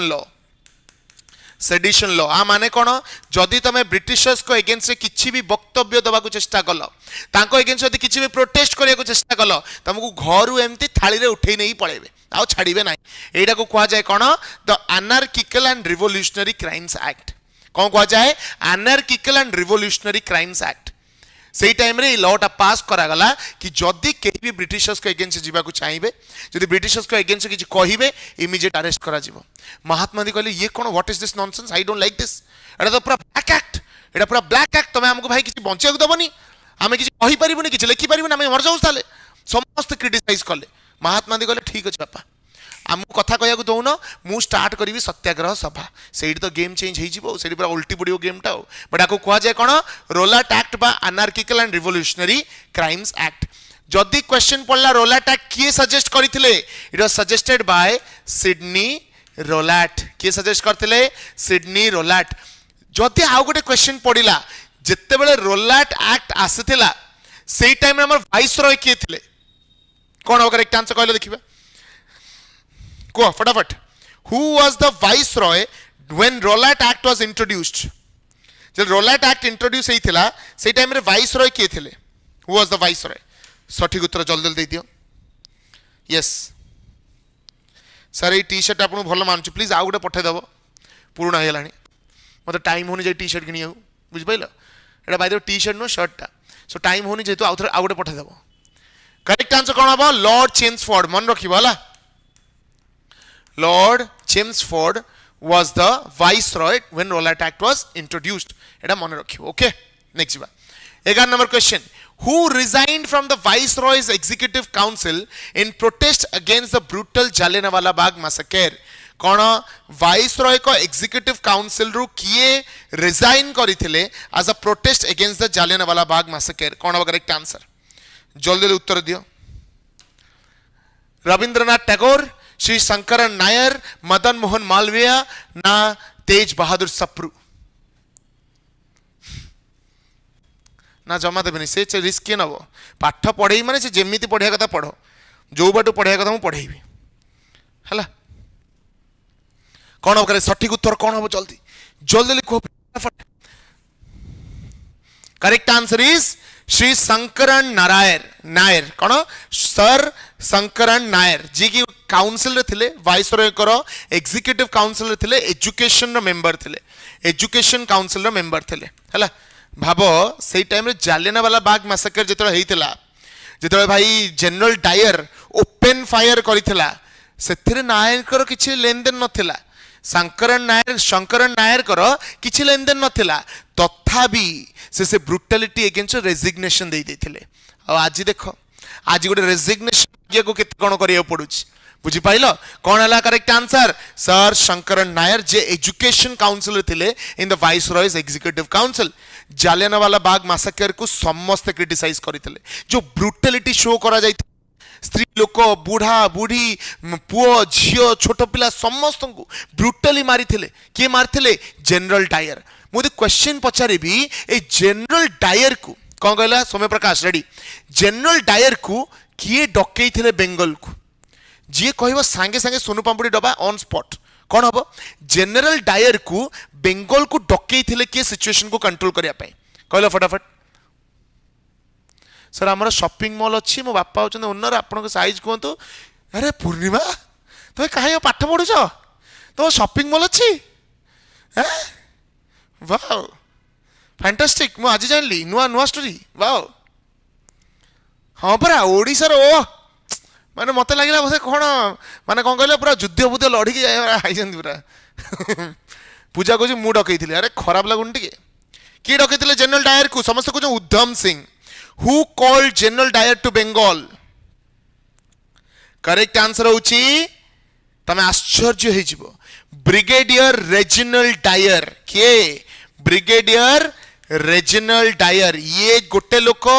लॉ आ माने कोन जदि तमे ब्रिटिशर्स को अगेंस्ट किछि भी वक्तव्य दबा को चेष्टा कलो तांको अगेंस्ट जदि किछि भी प्रोटेस्ट करिया को चेष्टा कलो तुमको घरु एम्ति थाली रे उठै नै पळेबे आ छाड़ीबे नै एटा को कहा जाए कोन the anarchical and revolutionary crimes act कौन कहा जाए anarchical and revolutionary crimes act से टाइम रे लॉटा पास करा गला कि जदि केही भी ब्रिटिशर्स को अगेंस्ट जीवा को चाहिबे जदि ब्रिटिशर्स को अगेंस्ट किछि कहिबे इमीडिएट अरेस्ट करा जीवो महात्मा गांधी कहले ये कोन what is this nonsense I don't like this एटा तो पूरा ब्लैक एक्ट एटा पूरा ब्लैक एक्ट तमे हमको भाई किछि बंचिया को दबनी हमें किछि कहि परिबोनी किछि लिखि परिबोनी हमें मर जाऊ ताले समस्त क्रिटिसाइज करले महात्मा गांधी कहले ठीक अछि बापा आमको कथा कहया को दउनो मु स्टार्ट करिवि सत्याग्रह सभा सेठी तो गेम चेंज हेइ जिवो सेठी पूरा उल्टी पडियो गेम टा बट आको कहा जाय कोन रोलैट एक्ट बा anarchical and revolutionary crimes act जदि क्वेश्चन पड़ला रोलैट एक्ट किए सजेस्ट करथिले it was suggested by Sydney Rowlatt किए सजेस्ट करथिले सिडनी रोलैट जदि आउ गोटे क्वेश्चन पड़िला जत्ते बेले रोलैट एक्ट आसीथिला सेही टाइम रे हमर वाइसरॉय किए थिले कोन हो करेक्ट आंसर कहले देखिबा को फटाफट who was the viceroy when Rowlatt Act was introduced जब Rowlatt Act introduce हेई थिला से टाइम रे viceroy किए थिले who was the viceroy सठिक उत्तर जल्दी जल्दी दियो यस सर ये टी शर्ट आपन भलो मानछु प्लीज आ गुटे पठे दबो पूर्ण हेलानी मते टाइम होनी जे टी शर्ट किनिया बुझ पाइलो एटा by the T shirt no shirt टा सो टाइम होनी जेतु आ गुटे पठे दबो करेक्ट आंसर कोन हबो लॉर्ड चेम्सफोर्ड मन रखिबो हला Lord Chelmsford was the viceroy when Rowlatt Act was introduced. एटा मन रखियो ओके नेक्स्ट जीवा 11 number question who resigned from the viceroy's executive council in protest against the brutal Jallianwala Bagh massacre cone viceroy को executive council रु किए resign करिथिले as a protest against the Jallianwala Bagh massacre कोन हो correct answer जल्दी उत्तर दियो रविंद्रनाथ टैगोर श्री शंकरन नायर मदन मोहन मालवीय ना तेज बहादुर सप्रू ना जमा देवेनि से रिस्क किए नब पाठ पढ़े माने से जेमिति पढ़िया कथा पढ़ जो बाटू पढ़िया कथा मुझे पढ़ेबी है कौन हम सठिक उत्तर कौन हम जल्दी जल्दी लिखो correct answer is Shri Shankaran Nair कौन सर शंकरन नायर जी की काउंसिल रे थिले वाइसरॉय कर एग्जीक्यूटिव काउंसिल रे थिले एजुकेशन रो मेंबर थिले एजुकेशन काउंसिल रो मेंबर थिले हला भाबो सेई टाइम रे जालियानवाला बाग मैसेकर जेतले हेइतिला जेतले भाई जनरल डायर ओपन फायर करिथिला सेथिरे नायर कर किछि लेन देन नथिला शंकरन नायर कर किछि लेन देन नथिला तथापि से ब्रुटालिटी अगेंस्ट रेजिग्नेशन दे देथिले आज देखो आज गोटे रेजिग्नेशन को केते कोन करिया पडुछि बुझी पाइल कौन है correct answer sir Sankaran Nair जे एजुकेशन काउंसिल थिले in the viceroy's executive council Jallianwala Bagh massacre को समस्त क्रिटिसाइज करथिले जो ब्रुटालिटी शो करा जाय स्त्री लोक बुढ़ा बुढ़ी पुओ झियो छोट पिला समस्त को ब्रुटली मारी किए मारी जनरल डायर मुझे क्वेश्चन पचारि ए जनरल डायर को कौन कहला सौम्य प्रकाश रेडी जनरल डायर को किए डकई थे बेंगल को जी कह सांगे सांगे सोनू पांपुड़ी डबा ऑन स्पॉट कौन हम जनरल डायर को बेंगल को डकई थे किए सिचुएशन को कंट्रोल करने कहला फटाफट सर आमर शॉपिंग मॉल अच्छी मो बापा होचन ओनर आपन साइज कहतु अरे पूर्णिमा तुम कहीं पाठ पढ़ुच तो शॉपिंग मॉल अच्छी वाओ फैंटास्टिक मुझे आज जानली नुआ नुआ स्टोरी वाओ हाँ परा ओडिशार ओ माने मत लगे बोधे कौन माने कौन कहले पूरा युद्ध बुद्ध लड़िकी आई पूरा पूजा कह मुझे डकई अरे खराब लगुन टे किए डकई जनरल डायर को समस्त कह उद्धम Singh Who called General Dyer to Bengal? Correct answer होची तमे आश्चर्य हे जिवो ब्रिगेडियर रेजिनल डायर के ब्रिगेडियर रेजिनल डायर ये गोटे लोक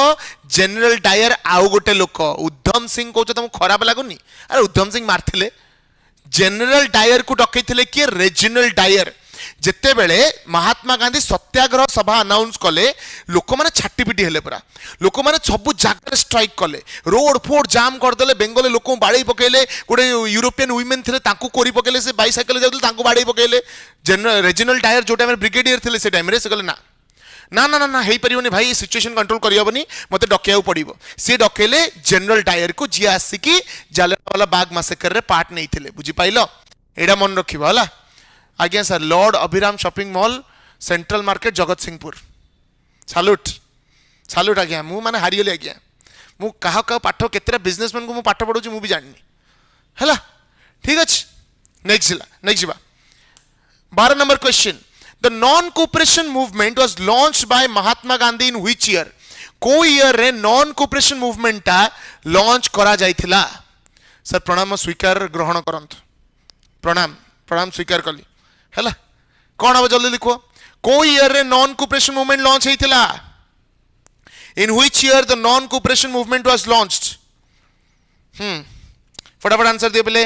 जनरल डायर आउ गोटे लोक उद्धम सिंह कहते तुमको खराब लगुनि अरे उद्धम सिंह मारथिले जनरल डायर को डकई किए रेजिनल डायर जिते बेले महात्मा गांधी सत्याग्रह सभा अनाउंस कले लोक माने छाटीपिटी हेले पूरा लोक माने सब जगह स्ट्राइक कले रोड फोड जाम करदेले बेंगल लोक बाड़ी पकेले गोटे यूरोपियन वुमेन थे कोरी पकेले से बाइसाइकेल जाउतले बाड़ी पकेले जनरल रेजिनल डायर जो टाइम ब्रिगेडियर थे से टाइम रे से कहले ना ना ना ना ना हे परिबनी भाई सिचुएशन कंट्रोल करियबनी मते डकेउ पड़िबो से डकेले जनरल डायर को जी आसिकी जालियानवाला बाग मैसेकर रे पार्ट नै थिले बुझी पाइलो एडा मन रखिबो हला आज्ञा सर लॉर्ड अभिराम शॉपिंग मॉल सेंट्रल मार्केट जगत सिंहपुर सालूट सालूट आज्ञा मु माने हारिगली आज्ञा मु कहा कहा पाठ केतेरा बिजनेसमैन को मु पाठ पढो मु भी जाननी हला ठीक अछि next 12 number question the non cooperation movement was launched by Mahatma Gandhi in which year को ईयर रे नॉन कोऑपरेशन मूवमेंट ता लॉन्च करा जायथिला सर प्रणाम स्वीकार ग्रहण करंत प्रणाम प्रणाम स्वीकार कली हैला कौन हम जल्दी लिखो को ईयर रे नॉन कोऑपरेशन मूवमेंट लॉन्च हेतिला in which year the non cooperation movement was launched फटाफट आंसर दिए पहले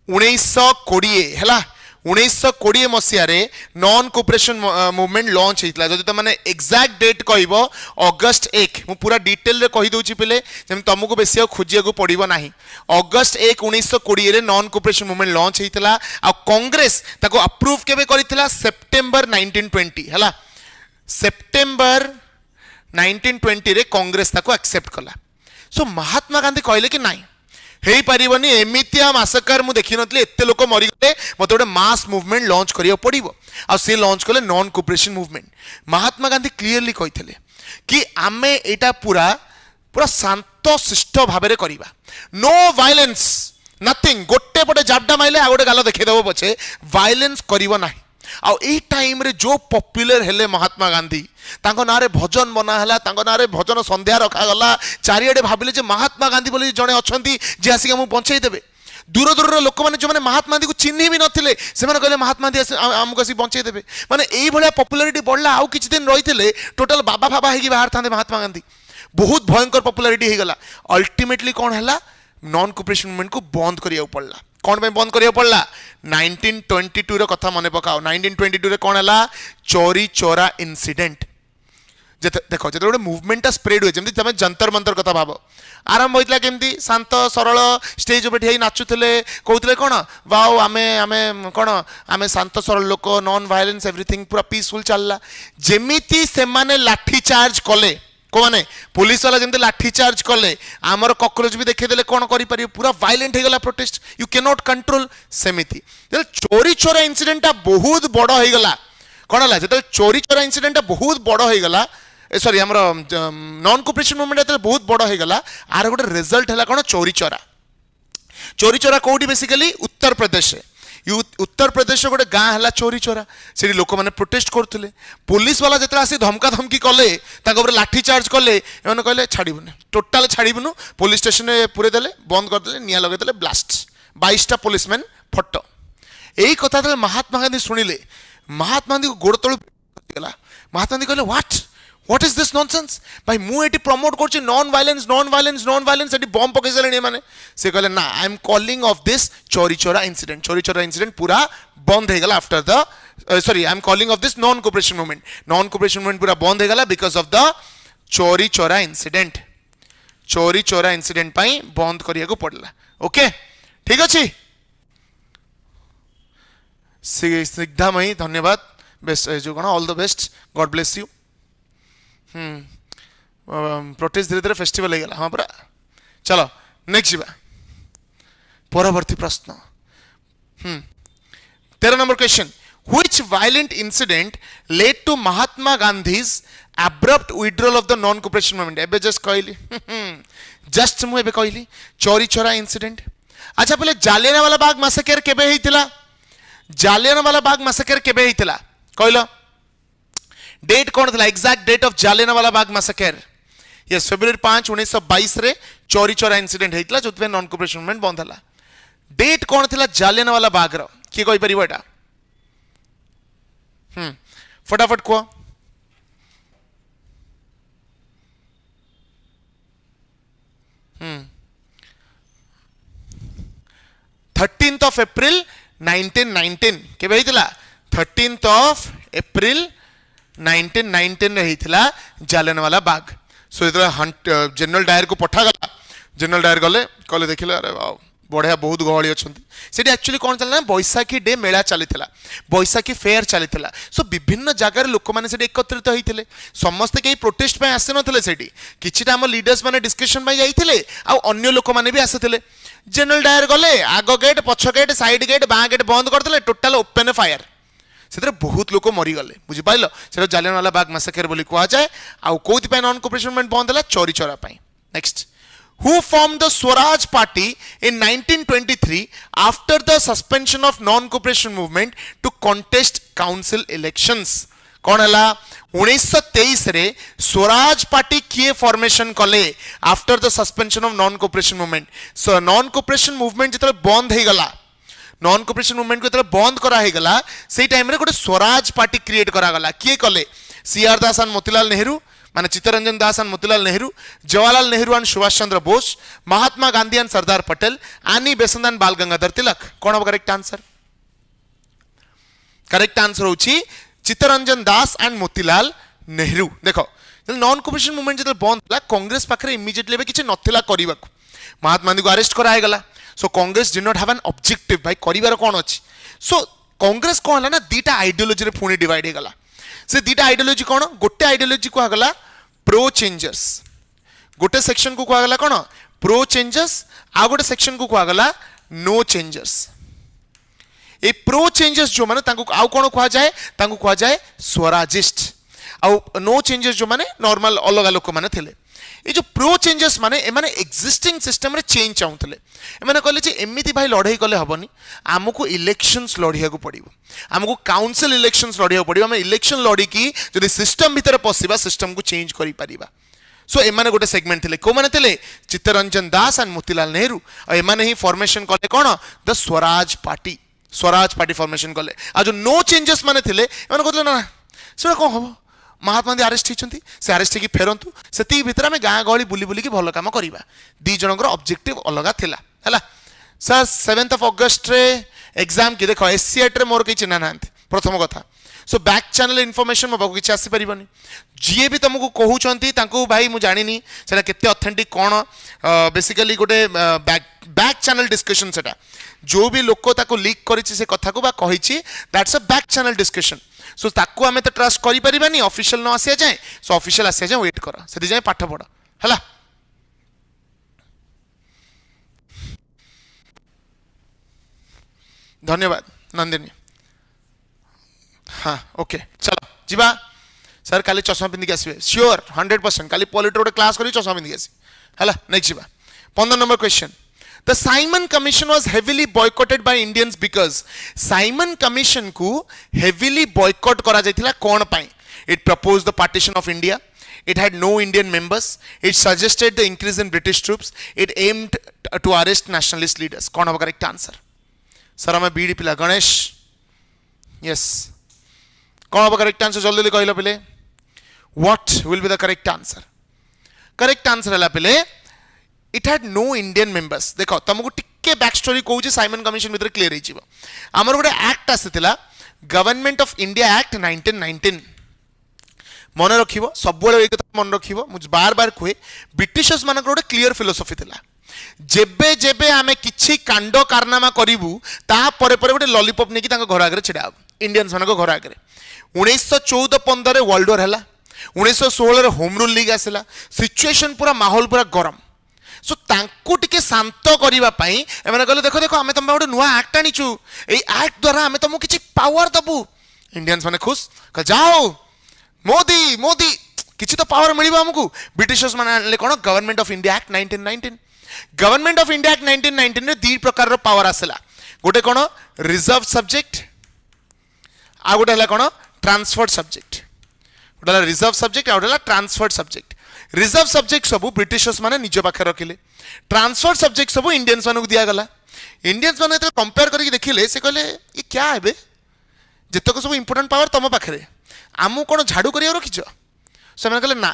1920 हैला 1920 मसीह रे नॉन कोऑपरेशन मूवमेंट लॉन्च हेतिला जदि त माने एग्जैक्ट डेट कहबो अगस्त 1 मु पूरा डिटेल रे कहि दोची पले जेम तुमको बेसी खोजिया को पड़िबो नाही अगस्त 1 1920 रे नॉन कोऑपरेशन मूवमेंट लॉन्च हेतिला आ कांग्रेस ताको अप्रूव केबे करितला सेप्टेम्बर 1920 हैला सेप्टेम्बर 1920 रे कांग्रेस ताको एक्सेप्ट कला सो महात्मा गांधी कहले कि नाही हे परिबनी एमितिया मासकर मु देखि नतले एते लोक मरि गले मते गोटे मास मूवमेंट लॉन्च करियो पड़िबो आ से लॉन्च कले non cooperation movement Mahatma Gandhi clearly कहिथिले कि आमे एटा पूरा पूरा शांत शिष्ट भाबरे करिबा नो वायलेंस नथिंग गोटे पटे जाबडा माइले आ गोटे गाल देखै देबो पछे वायलेंस करिवो नाही आ एई टाइम रे जो पॉपुलर हेले महात्मा गांधी तांको नारे भजन बना हला तांको नारे भजन संध्या रखा गला चारियाडे भाबिले जे महात्मा गांधी बोली जणे अछंती जे आसी हमु पहुंचाई देबे दूर दूर लोक माने जो माने महात्मा गांधी को चिन्हि भी नथिले से माने कहले महात्मा गांधी हमको आसी पहुंचाई देबे माने एई भलिया पॉपुलैरिटी बढ़ला आउ किछि दिन रहिथिले टोटल बाबा बाबा हेगी बाहर थांदे महात्मा गांधी बहुत भयंकर पॉपुलैरिटी हे गला अल्टीमेटली कोन हला नॉन कोऑपरेशन मूवमेंट को बंद करिया पड़ला कौन पे बंद करिया पड़ला 1922 रो कथा मने पकाओ 1922 रे कोन हला चोरी चोरा इंसिडेंट देख जो गोटे मुवमेंटा स्प्रेड हुए जमी तुम जंतर मंतर कथा भाव आरंभ होता केमती शांत सरल स्टेज उपर ठिया नाचुले कहते कौन वाओ आमे आमे कौन आमे शांत सरल लोक नॉन वायलेंस एवरीथिंग पूरा पीसफुल चलला जेमिति से माने लाठी चार्ज कले को माने पुलिस वाला जमी लाठी चार्ज कले आमर कॉकरोच भी देखीदे कौन कर पूरा वायलेंट हो गला protest you can not control सेमिति चोरी चोरा इनसीडेंटा बहुत बड़ हो गला कौन है जो चोरी चोरा इनसीडेंटा बहुत बड़ हो गला सॉरी आमर नॉन कोऑपरेशन मूवमेंट बहुत बड़ हो गला आर गोटे रिजल्ट है कौन चोरी चोरा कौटी बेसिकली उत्तर प्रदेश उत्तर प्रदेश गोटे गाँ है चोरी चोरा से लोक मैंने प्रोटेस्ट करते पुलिस वाला जो आसी धमका धमकी कले लाठी चार्ज कले कहले छाड़बून टोटाल छाड़बून पुलिस स्टेशन में पूरे देले बंद करदे निआ लगेदे ब्लास्ट 22टा पुलिसमैन फटो यही कथा महात्मा गांधी शुणिले महात्मा गांधी को गोड़ तलू महात्मा गांधी कहले व्हाट इज दिस नॉनसेंस भाई मुझे प्रमोट कर नॉन वायलेंस बम पकई सारे मैंने से कहले ना I am calling of this चोरी चोरा इंसिडेंट पूरा बंद हो गला after the sorry I am calling of this non cooperation movement पूरा बंद हो गला बिकॉज ऑफ द चोरी चोरा इंसिडेंट पाई बंद करिया को पड़ला ओके ठीक अच्छे स्निग्धा मई धन्यवाद बेस्ट जो कौन all the best God bless you protest धीरे धीरे फेस्टिवल हो गला हाँ पूरा चलो नेक्स्ट जा परवर्ती प्रश्न 13 नंबर question which violent incident led to Mahatma Gandhi's abrupt withdrawal of the non cooperation movement एबे जस्ट कहली जस्ट मु एबे कहली चोरी चोरा इंसिडेंट अच्छा पहले जालियानवाला बाग मैसेकर केबे हेतिला जालियानवाला बाग मैसेकर केबे हेतिला कहलो डेट कौन था exact date of Jallianwala Bagh massacre yes February 5 1922 रे चोरी चोरा इंसिडेंट हेतिला जोतबे नॉन कोऑपरेशन मूवमेंट बंद हला डेट कौन थिला जालियानवाला बाग रो की कहि परिबो एटा फटाफट को 13th of April 1919 केबे हेतिला 13th of April 1919 रे हेतिला जालियानवाला बाग सो इधर जनरल डायर को पठा गला जनरल डायर गले कहले देखिले अरे वाओ बढ़िया बहुत गहली अच्छा से एक्चुअली कौन चलना बैशाखी डे मेला चली बैशाखी फेयर चली सो विभिन्न जगार लोक मैंने एकत्रित होते समस्ते कहीं प्रोटेस्ट आसी ना कि आम लीडर्स मैंने डिस्कशन जाते अन्य लोक मैंने भी आसते जनरल डायर गले आग गेट पछ गेट साइड गेट बाँ गेट बंद करते टोटाल ओपन फायर से बहुत लोक मरीगले बुझिपार से जालियानवाला बाग मैसेकर बोली कहुए आउ कौन नॉन कोऑपरेशन मूवमेंट बंद है चोरी चोरा next who formed the Swaraj Party in 1923 after the suspension of non-cooperation movement to contest council elections कौन है 1923 रे स्वराज पार्टी किए फॉर्मेशन कले after the suspension of non cooperation movement so non cooperation movement जिते बंद हो गला नॉन कोऑपरेशन मूवमेंट को जिते बंद करा हो गला से टाइम रे गोटे स्वराज पार्टी क्रिएट करा गला किए कले सीआर दास एंड मोतीलाल नेहरू माने Chittaranjan Das and Motilal Nehru Jawaharlal Nehru and Subhash Chandra Bose Mahatma Gandhi and Sardar Patel Annie Besant and Bal Gangadhar तिलक कौन हम करेक्ट आंसर होची चित्तरंजन दास एंड मोतीलाल नेहरू देखो नॉन कोऑपरेशन मूवमेंट जो बंद था कांग्रेस पाखे इमिजिएटली किसी नथिला करबा महात्मा गांधी को अरेस्ट करागला so Congress did not have an objective भाई करिवार कौन अच्छी सो कांग्रेस कौन है ना दीटा आइडियोलॉजी रे पुणी डिवाइड हो गला से दीटा आइडियोलॉजी कौन गोटे आइडियोलॉजी कहगला प्रो चेंजर्स गोटे सेक्शन को कहगला कौन प्रो चेंजर्स आ गोटे सेक्शन को कहगला नो चेंजर्स ए प्रो चेंजर्स जो माने तांको आउ कौन कहा जाए स्वराजिस्ट आउ नो चेंजर्स जो माने नॉर्मल अलग लोक माने थिले ये जो प्रो चेंजर्स माने एमाने एक्जिस्टिंग सिस्टम रे चेंज चाहूले एमाने कहले जे एमिति भाई लड़ाई कले हबनी आमको इलेक्शंस लड़िया को पड़िबो आमको काउंसिल इलेक्शंस लड़िया को पड़िबो हम इलेक्शन लड़ी की जदि सिस्टम भीतर पसिबा सिस्टम को चेंज करि परिबा सो एमाने गोटे सेगमेंट थिले को माने थिले चित्तरंजन दास एंड मोतीलाल नेहरू आ एमाने ही फॉर्मेशन कले कोन द स्वराज पार्टी फॉर्मेशन कले आ जो नो चेंजेस माने थिले एमाने कहले ना से कोन हबो महात्मा गांधी अरेस्ट होती से अरेस्ट होगी फेरतु से भितर आम गाँ गहली बुली बुलिकी भल कम करवा दी जनकर ऑब्जेक्टिव अलग थिला है सर 7th of August रे एग्जाम की देख एससीएट रे मोर कहीं चिन्हा ना प्रथम कथा सो बैक चैनल इनफॉरमेशन मो पाखु किसी आसी परिबनी जी भी तुमको कहउचंती तांको भाई मु जानिनी सेटा केते ऑथेंटिक कोन बेसिकली गोटे बैक चैनल डिस्कशन सेटा जो भी लोक ताको लीक करिछि से कथा को बा कहिछि that's a back channel discussion so ताको हमें तो ट्रस्ट करि परिबानी ऑफिशियल न आसी जाए सो ऑफिशियल आसी जाए वेट कर से जाए पाठ पढ़ हला धन्यवाद नंदिनी हाँ ओके चलो जीवा सर काली चश्मा पिंधिक आसबे श्योर 100% काली पॉलिटर गोटे क्लास करी चश्मा पिंधिक आसी हला नेक्स्ट जीवा 15 number question the Simon Commission was heavily boycotted by Indians because Simon Commission को हेवीली बॉयकॉट करा जायतिला कोन पाई it proposed the partition of India it had no Indian members it suggested the increase in British troops it aimed to arrest nationalist leaders कौन होगा correct answer sir हमें BD पिला Ganesh yes कौन होगा करेक्ट आंसर जल्दी कहला पिले what will be the correct answer हला पिले it had no Indian members देखो तुमको टिके बैक स्टोरी कहूँ साइमन कमिशन भीतर क्लियर हो आमर गोटे एक्ट आसाला गवर्नमेंट ऑफ इंडिया एक्ट 1919 मन रख सब मन रख बार बार कहे ब्रिटिशर्स मान गोटे क्लीयर फिलोसफी थिला जेबे जेबे आमे किछि कांड कारनामा करिवु ता परे परे गोटे लॉलीपॉप नेकी तांको घर आगे छिड़ा इंडियंस मानको घर आगे 1914-15 रे वर्ल्ड वॉर हैला 1916 रे होम रूल लीग आसिला सिचुएशन पूरा माहौल पूरा गरम सो तांको टिके शांत करिवा पई एमाने कहले देखो देखो आमे तमे गोटे नुवा एक्ट आनिचु एई एक्ट द्वारा आमे तमु किछि पावर दबु इंडियंस माने खुश कह जाओ मोदी मोदी किछि तो पावर मिलिबा हमकु ब्रिटिशर्स माने कोन government of India act 1919 government of India act 1919 रे दी प्रकार रो पावर आसला गोटे कोन रिजर्व सब्जेक्ट आ गोटे हला कोन ट्रांसफर्ड सब्जेक्ट गोटे हला रिजर्व सब्जेक्ट आ गोटे हला ट्रांसफर्ड सब्जेक्ट रिजर्व सब्जेक्ट सब ब्रिटिशर्स माने निज पाखे रखिले ट्रांसफर्ड सब्जेक्ट सब इंडियंस मानकु दिया गला इंडियंस माने तो कंपेयर करके देखिले से कहले ये क्या हेबे जेतक सब इंपोर्टेंट पावर तम पाखे आमु कौन झाड़ू कर रखिच से कहले ना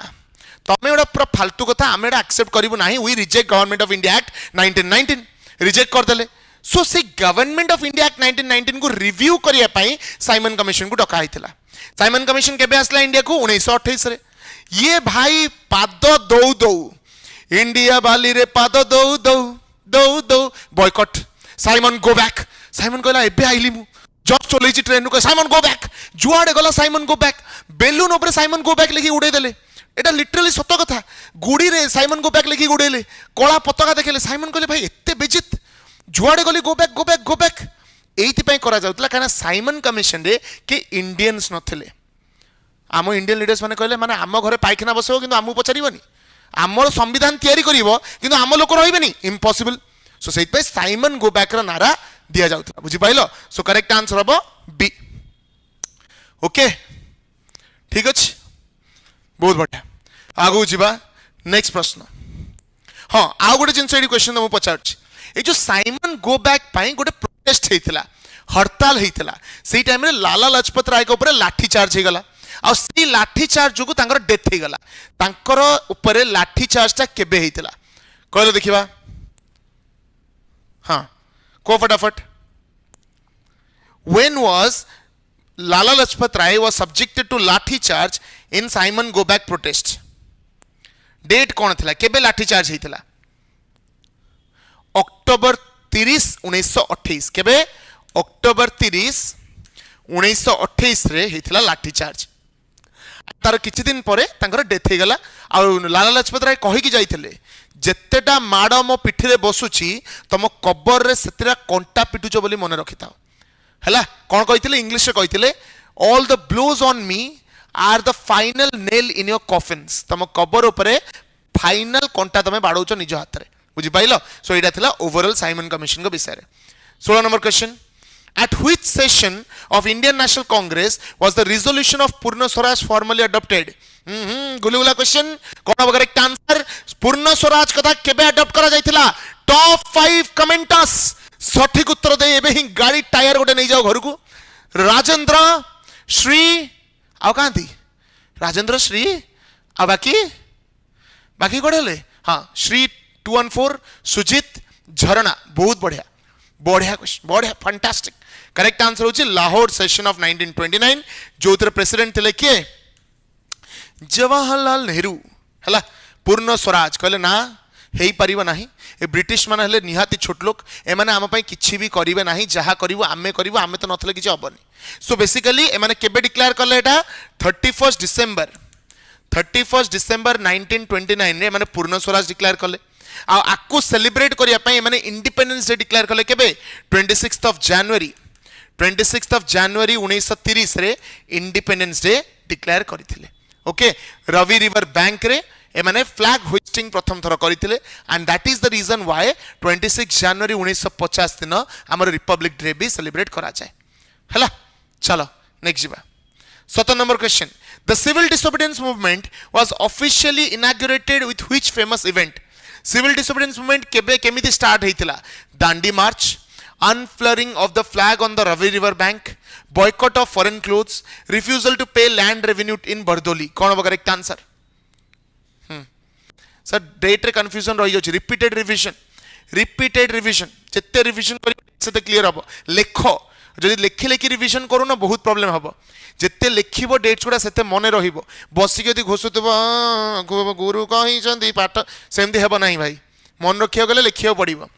तुम्हें गोटे पूरा फालतू कथा आम एक्सेप्ट करूँ ना we reject government of India act 1919 reject करदे सो से गवर्नमेंट ऑफ इंडिया एक्ट 1919 को रिव्यू करने साइमन कमिशन को डका साइमन कमिशन केबे आसला इंडिया को 1928 रे ये भाई पाद दौ दौ इंडिया बाली रे पाद दौ दौ दौ दौ boycott Simon go back Simon कहला एबे आइली मु जस्ट चलै ट्रेन को साइमन गो बैक जुआड़े गला साइमन गो बैक बेलून ऊपर साइमन गो बैक लिखि उड़े देले एटा लिटरली सत्य कथा गुड़ी रे साइमन गो बैक लिखि उड़ेले कला पताका देखले साइमन कहले भाई एते बेजित जुआड़े गली go back go back go back एइति पई करा जाउतला काना साइमन कमिशन रे के इंडियंस नथिले आम इंडियन लीडर्स माने कहले माने आम घरे पाइखाना बसो किंतु आमु पचारिबनी आमर संविधान तैयारी करिवो किंतु आम लोक रहिबेनी इम्पॉसिबल सो सेइत पई साइमन गो बैक रा नारा दिया जाउतला बुझि पाइलो सो करेक्ट आंसर हबो बी ओके ठीक अछि बहुत बढ़िया आगु जीवा नेक्स्ट प्रश्न हाँ आउ गोटे जिनस एडी क्वेश्चन मु पचारछि ए जो साइमन गो बैक पाई गोटे प्रोटेस्ट हेतिला हड़ताल हेतिला सेही टाइम रे लाला लजपत राय के ऊपर लाठी चार्ज हे गला आ सी लाठी चार्ज जो तांकर डेथ हे गला तांकर ऊपर लाठी चार्ज ता केबे हेतिला कहलो देखिबा हाँ को फटाफट when was Lala Lajpat Rai was subjected to lathi charge in Simon go back protest date कौन थिला केबे लाठी चार्ज हेतिला अक्टोबर 30 1928 केबे अक्टोबर 30 1928 रे हेतिला लाठी चार्ज तार किछि दिन परे तांकर डेथ हे गला आ लाला लजपत राय कहि कि जाइथिले जेतेटा माड मो पिठी रे बसुची तम कबर रे सेतेरा कंटा पिटुचो बोली मन रखिताओ हैला कौन कहिथिले इंग्लिश रे कहिथिले all the blows on me are the final nail in your coffins तम कबर ऊपर फाइनल कंटा तमे बाडौचो निज हाथ रे बुझि पाइलो सो एटा थिला ओवरऑल साइमन कमिशन को विषय रे 16 number question at which session of Indian National Congress was the resolution of Purna Swaraj formally adopted गुलुगुला क्वेश्चन कौन होगा करेक्ट आंसर पूर्ण स्वराज कथा केबे अडॉप्ट करा जायतिला टॉप 5 कमेंटर्स सठिक उत्तर दे एबे ही गाड़ी टायर गोटे नहीं जाओ घर को राजेंद्र श्री आ कांती राजेंद्र श्री आ बाकी बाकी कोड़े ले हाँ श्री 214 सुजित झरना बहुत बढ़िया बढ़िया क्वेश्चन बढ़िया फैंटास्टिक करेक्ट आंसर होची लाहौर सेशन ऑफ 1929 जो प्रेसिडेंट थे किए जवाहरलाल नेहरू हला पूर्ण स्वराज कहले ना हेई परिबो नाही ए ब्रिटिश मान हले निहाती छोट लोक ए माने आम पई किछि भी करिवे नाही जहा करिवो आमे तो नथले किछि हबनी सो बेसिकली ए माने केबे डिक्लेयर करले एटा 31 डिसेंबर 1929 रे माने पूर्ण स्वराज डिक्लेयर करले आकु सेलिब्रेट करिया पई माने इंडिपेंडेंस डे डिक्लेयर करले केबे 26th ऑफ जनवरी 1930 रे इंडिपेंडेंस डे डिक्लेयर करथिले ओके रवि रिवर बैंक रे ए माने फ्लैग होइस्टिंग प्रथम थर करथिले and that is the reason why 26 जनवरी 1950 दिन हमर रिपब्लिक डे भी सेलिब्रेट करा जाए हला चलो नेक्स्ट जीवा 7 number question the civil disobedience movement was officially inaugurated with which famous event civil disobedience movement केबे केमिति स्टार्ट हेतिला Dandi march unfurling of the flag on the Ravi River bank, boycott of foreign clothes, refusal to pay land revenue in Bardoli. कौन होगा correct answer? Sir date रे confusion रही जाଉଛି repeated revision जेते revision करी सेते क्लियर हबो लेखो जदि लेखि लेखि रिविजन करू ना बहुत प्रॉब्लम हबो जेते लेखिबो डेट्स गुडा सेते मने रहिबो बसी जदि घोसुतबो गुरु कहि चंदी पाठ सेमति हेबो नाही भाई मन रखियो गले लेखियो पड़िबो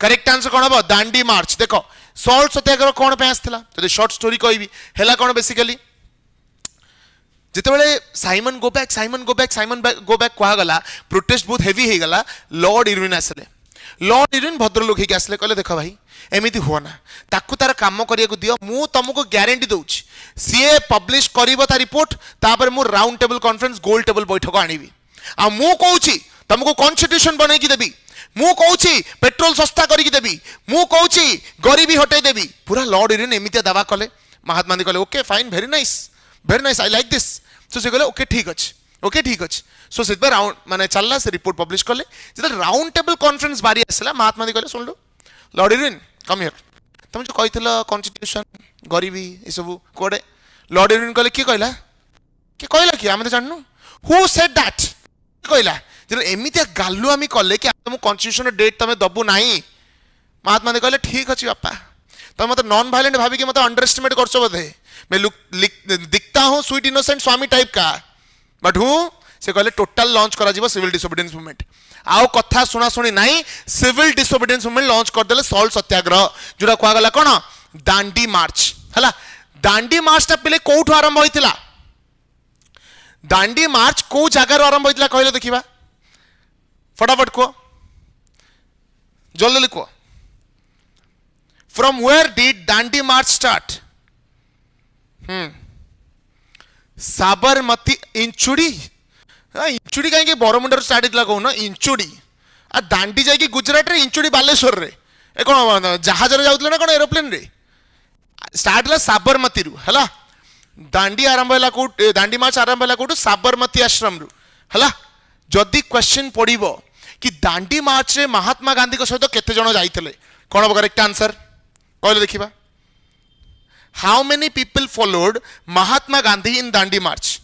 करेक्ट आंसर कौन हम दांडी मार्च देख सॉल्ट सत्याग्रह कौन पे आसला जब शॉर्ट स्टोरी कहबी है कौन बेसिकली जितेबाला साइमन गो बैक कहगला प्रोटेस्ट बहुत हेवी हो गला लॉर्ड इरविन आसले लॉर्ड इरविन भद्रलोक होके आसले कहले देख भाई एमती हुआ ना ताकू तार काम करिया दियो मु तुमको ग्यारंटी दउछि सीए पब्लिश करिवो ता रिपोर्ट तापर मु राउंड टेबल कॉन्फ्रेंस गोल टेबल बैठक आनिबी आ मु कहूछि तुमको कॉन्स्टिट्यूशन बनै कि देबी मु कहूछि पेट्रोल सस्ता करिक देबी मु कहूछि गरीबी हटाई देबी पूरा लॉर्ड इरविन एमितिया दावा कले महात्मा गांधी कहले okay fine very nice I like this so से कहले ओके ठीक अछि सो से राउंड माने चलला से रिपोर्ट पब्लिश कले जब राउंड टेबल कॉन्फ्रेंस बारी आसला महात्मा गांधी कहले सुन लो लॉर्ड इरविन कम हियर तुम जो कहितला कॉन्स्टिट्यूशन गरीबी ए सब कोडे लॉर्ड इरविन कहले की कहला कि आमे जाननु हु सेड दैट कहला जब एमती गालु आम कले कि तुम कॉन्स्टिट्यूशन डेट तुम दबु ना महात्मा गांधी कहले ठीक अच्छे बापा तुम मतलब नॉन वायलेंट भाविक मतलब अंडर एस्टिमेट कर बोधे मैं दिखता हूँ स्वीट इनोसेंट स्वामी टाइप का बट हूँ से कहले टोटाल लॉन्च करा सिविल डिसोबीडियंस मूवमेंट आउ कथा शुणा शुणी ना सिविल डिसोबीडियंस मूवमेंट लॉन्च करदे सॉल्ट सत्याग्रह जोड़ा कहगला कौन दांडी मार्च है दांडी मार्च टा पे कौटू आरंभ होता दांडी मार्च कौ जगार आरंभ होता कहले देखा फटाफट कह जल्दी कह from where did Dandi march start Sabarmati इंचुड़ी कहीं बरमुंडा स्टार्ट होता कहूना इंचुड़ी आ दांडी जाकि गुजरात रे इंचुड़ी बालेश्वर रे ए कौन जहाज जाऊले ना कौन एरोप्लेन रे स्टार्ट है साबरमती रु है दांडी आरंभ है दांडी मार्च आरंभ है कौटू साबरमती आश्रम रु है जदि क्वेश्चन पड़ो कि दांडी मार्च रे महात्मा गांधी सहित केते जन जाइतले कौन हम करेक्ट आंसर कहले देखिबा how many people followed Mahatma Gandhi in Dandi March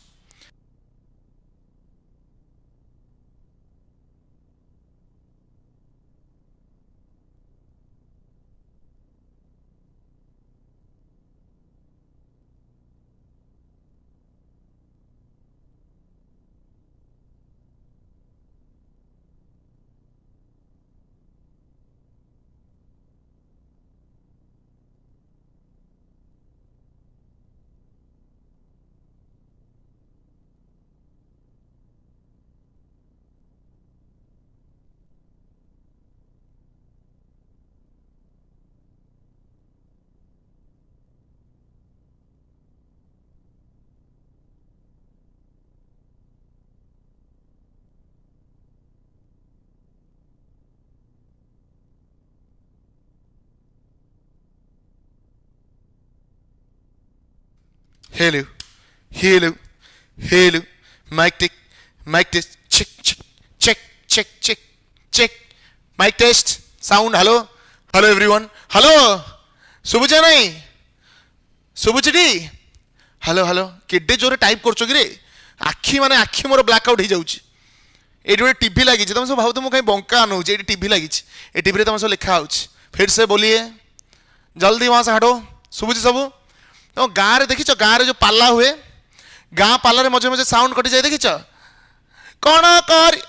Hello, mic test, check, mic test, sound, hello everyone, hello, सुबुचे नहीं, सुबुचेटी, hello, किड्डे जोरे टाइप कर चुकी रे, आखी मोर ब्लैकआउट ही जाऊँगी, एटी गोटे टीवी लगी, तुम सब भाव तुम कहीं बंका आनु, एटी टीवी लगी, ए टीवी रे तुम सब लिखा होउछ, फिर से बोलिए, जल्दी वहां से हटो शुभुची सबू तो गाँव में देखिच गाँव में जो पाला हुए गाँ पालारे मझे मझे साउंड कटि जाए देखिच कौन कर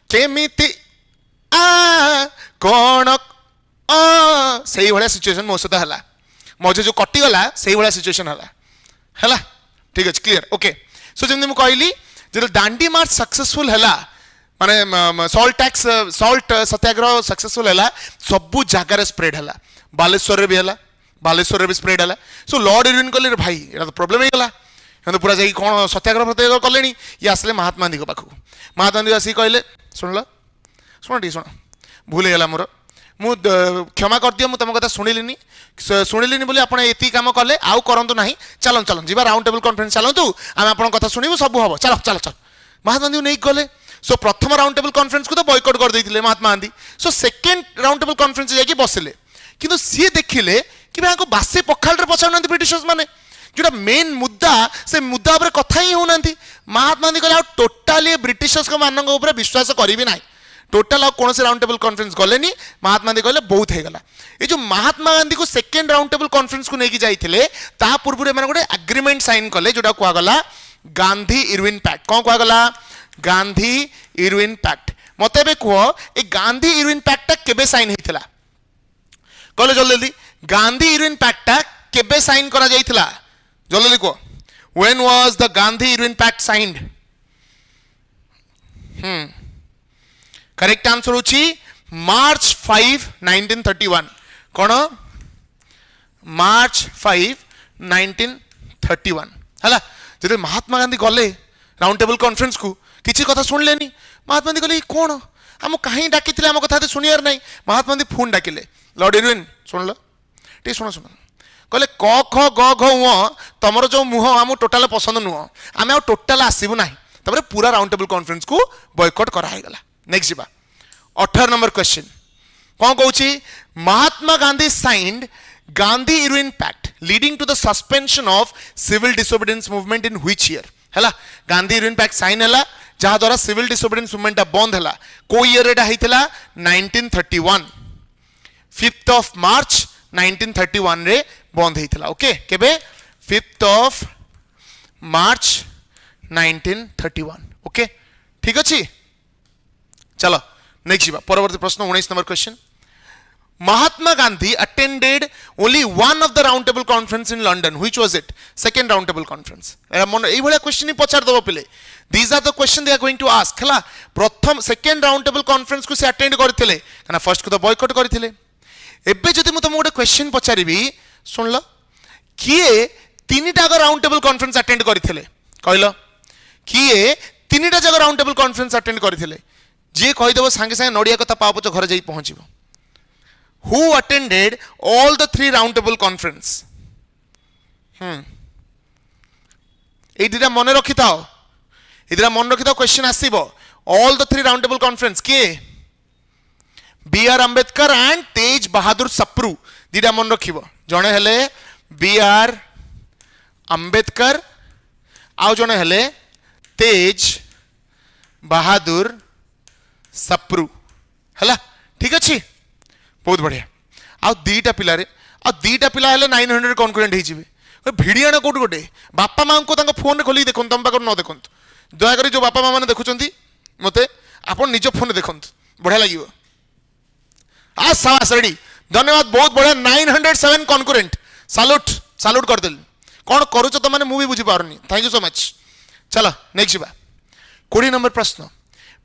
केमिति कौन से भाया सिचुएशन मो सहित है मझे जो कटिगला से भाया सिचुएशन है ठीक अच्छे क्लीयर ओके सो जमी मुझे कहली जो दांडी मार्च सक्सेसफुल है माने सॉल्ट टैक्स सॉल्ट सत्याग्रह सक्सेसफुल है सबू जगार स्प्रेड है बालेश्वर भी है बालेश्वर भी स्प्रेड है सो लॉर्ड इरविन कहले भाई ये तो प्रोब्लेम होगा पूरा जाकि कौन सत्याग्रह फत्याग्रह कले ये आसले महात्मा गांधी पाखक महात्मा गांधी आसिक कहले शुणल शुण टी शुण भूल होगा मोर मु क्षमा कर दियो तुम कथा शुणिली शुणिली बोली आप ये कम कले आउ करूँ ना चलन चलन जी राउंड टेबल कॉन्फ्रेंस चलतु आम आप कथा शुणु सब हम चल चल चल महात्मा गांधी नहीं गले सो प्रथम राउंड टेबल कॉन्फ्रेंस को तो बॉयकॉट कर देते Mahatma Gandhi so second round table conference जाकि बसिले किंतु सी देखिले कि भाई बासी पखाल पचार ब्रिटिशर्स मैंने जोटा मेन मुद्दा से मुद्दा उपर कथा ही होना महात्मा गांधी कहले टोटाली ब्रिटिशर्स मान विश्वास करी ना टोटाल कौन से राउंड टेबल कॉन्फ्रेंस गले महात्मा गांधी कहले बहुत होगा ये जो महात्मा गांधी को सेकेंड राउंड टेबल कॉन्फ्रेंस को लेकिन जाइए ता पूर्व गोटे एग्रीमेंट साइन कले जोटा कहगला गांधी इरविन पैक्ट कौन कहगला गांधी इरविन पैक्ट मत कह ये गांधी इरविन पैक्टा केबे साइन होता कहले जल्दी जल्दी गांधी इरविन पैक्टा केबे साइन करा जाइथिला जल्दी जल्दी कह when was the Gandhi Irwin pact signed correct answer होची मार्च 5 1931 कौन मार्च 5 1931 है जब महात्मा गांधी गले राउंड टेबल कॉन्फ्रेंस को किसी कथा शुणिले महात्मा गांधी कहले कौन आम कहीं डाकी आम कथा शुणियार ना Mahatma Gandhi phone डाकिले Lord Irwin शुणल टे शुण शुण कहले क ख ग घ तुमर जो मुह आम टोटाल पसंद नुह आम आ टोटाल आसबू ना पूरा राउंड टेबल कॉन्फ्रेंस को बॉयकॉट करागला नेक्स्ट जीवा 18 नंबर क्वेश्चन कौन कहूँ Mahatma Gandhi signed Gandhi Irwin pact leading to the suspension of civil disobedience movement in which year है गांधी इरविन पैक्ट साइन है जहाँ द्वारा सिविल डिसोबीडियंस मूवमेंट बंद है को ईयर एटा होता 1931 5th ऑफ मार्च 1931 रे बंद होता ओके केबे 5th ऑफ मार्च 1931 ओके ठीक अच्छे चलो नेक्स्ट जीवा परवर्ती प्रश्न 19 नंबर question Mahatma Gandhi attended only one of the round table conference in London which was it second round table conference मन ए भलिया क्वेश्चन ही पचार दबो पिले these are the question they are going to ask हला प्रथम सेकंड राउंड टेबल कॉन्फ्रेंस को से अटेंड करथिले कना फर्स्ट को तो बॉयकॉट करथिले एबे जदि मु तुम गोटे क्वेश्चन पचारिबी सुनलो किए तीनटा राउंड टेबल कॉन्फ्रेंस अटेंड करथिले कहलो किए तीनटा जगह राउंड टेबल कॉन्फ्रेंस अटेंड करथिले जे कहीदेव सांगे सांगे नड़िया कथा पाव पच घर जा पहुंचब who attended all the 3 round table conference ये दुटा मन रखी था ये दुटा मन रखी था क्वेश्चन आसीबो all the 3 round table conference किए B R Ambedkar and Tej Bahadur Sapru दुटा मन रखिबो जणे हेले बी आर अंबेडकर आउ जणे हेले तेज बहादुर सप्रू है ठीक अच्छे बहुत बढ़िया आ दीटा पिलारे आ दीटा पिला हेले 900 कॉन्करेंट हो भिड़ियाण कौट गोटे बापा माँ को फोन में खोलिक देखो तुम पाखे न देखो दयाकोरी जो बापा माँ मैंने देखुं मत आप निज फोन में देखो बढ़िया लगे आ साबास रेडी धन्यवाद बहुत बढ़िया 907 कॉन्करेंट सालूट सालूट करदेली कौन करुच तो मैंने मुझे बुझी पारनी थैंक यू सो मच चलो नेक्स्ट जीवा 20 नंबर प्रश्न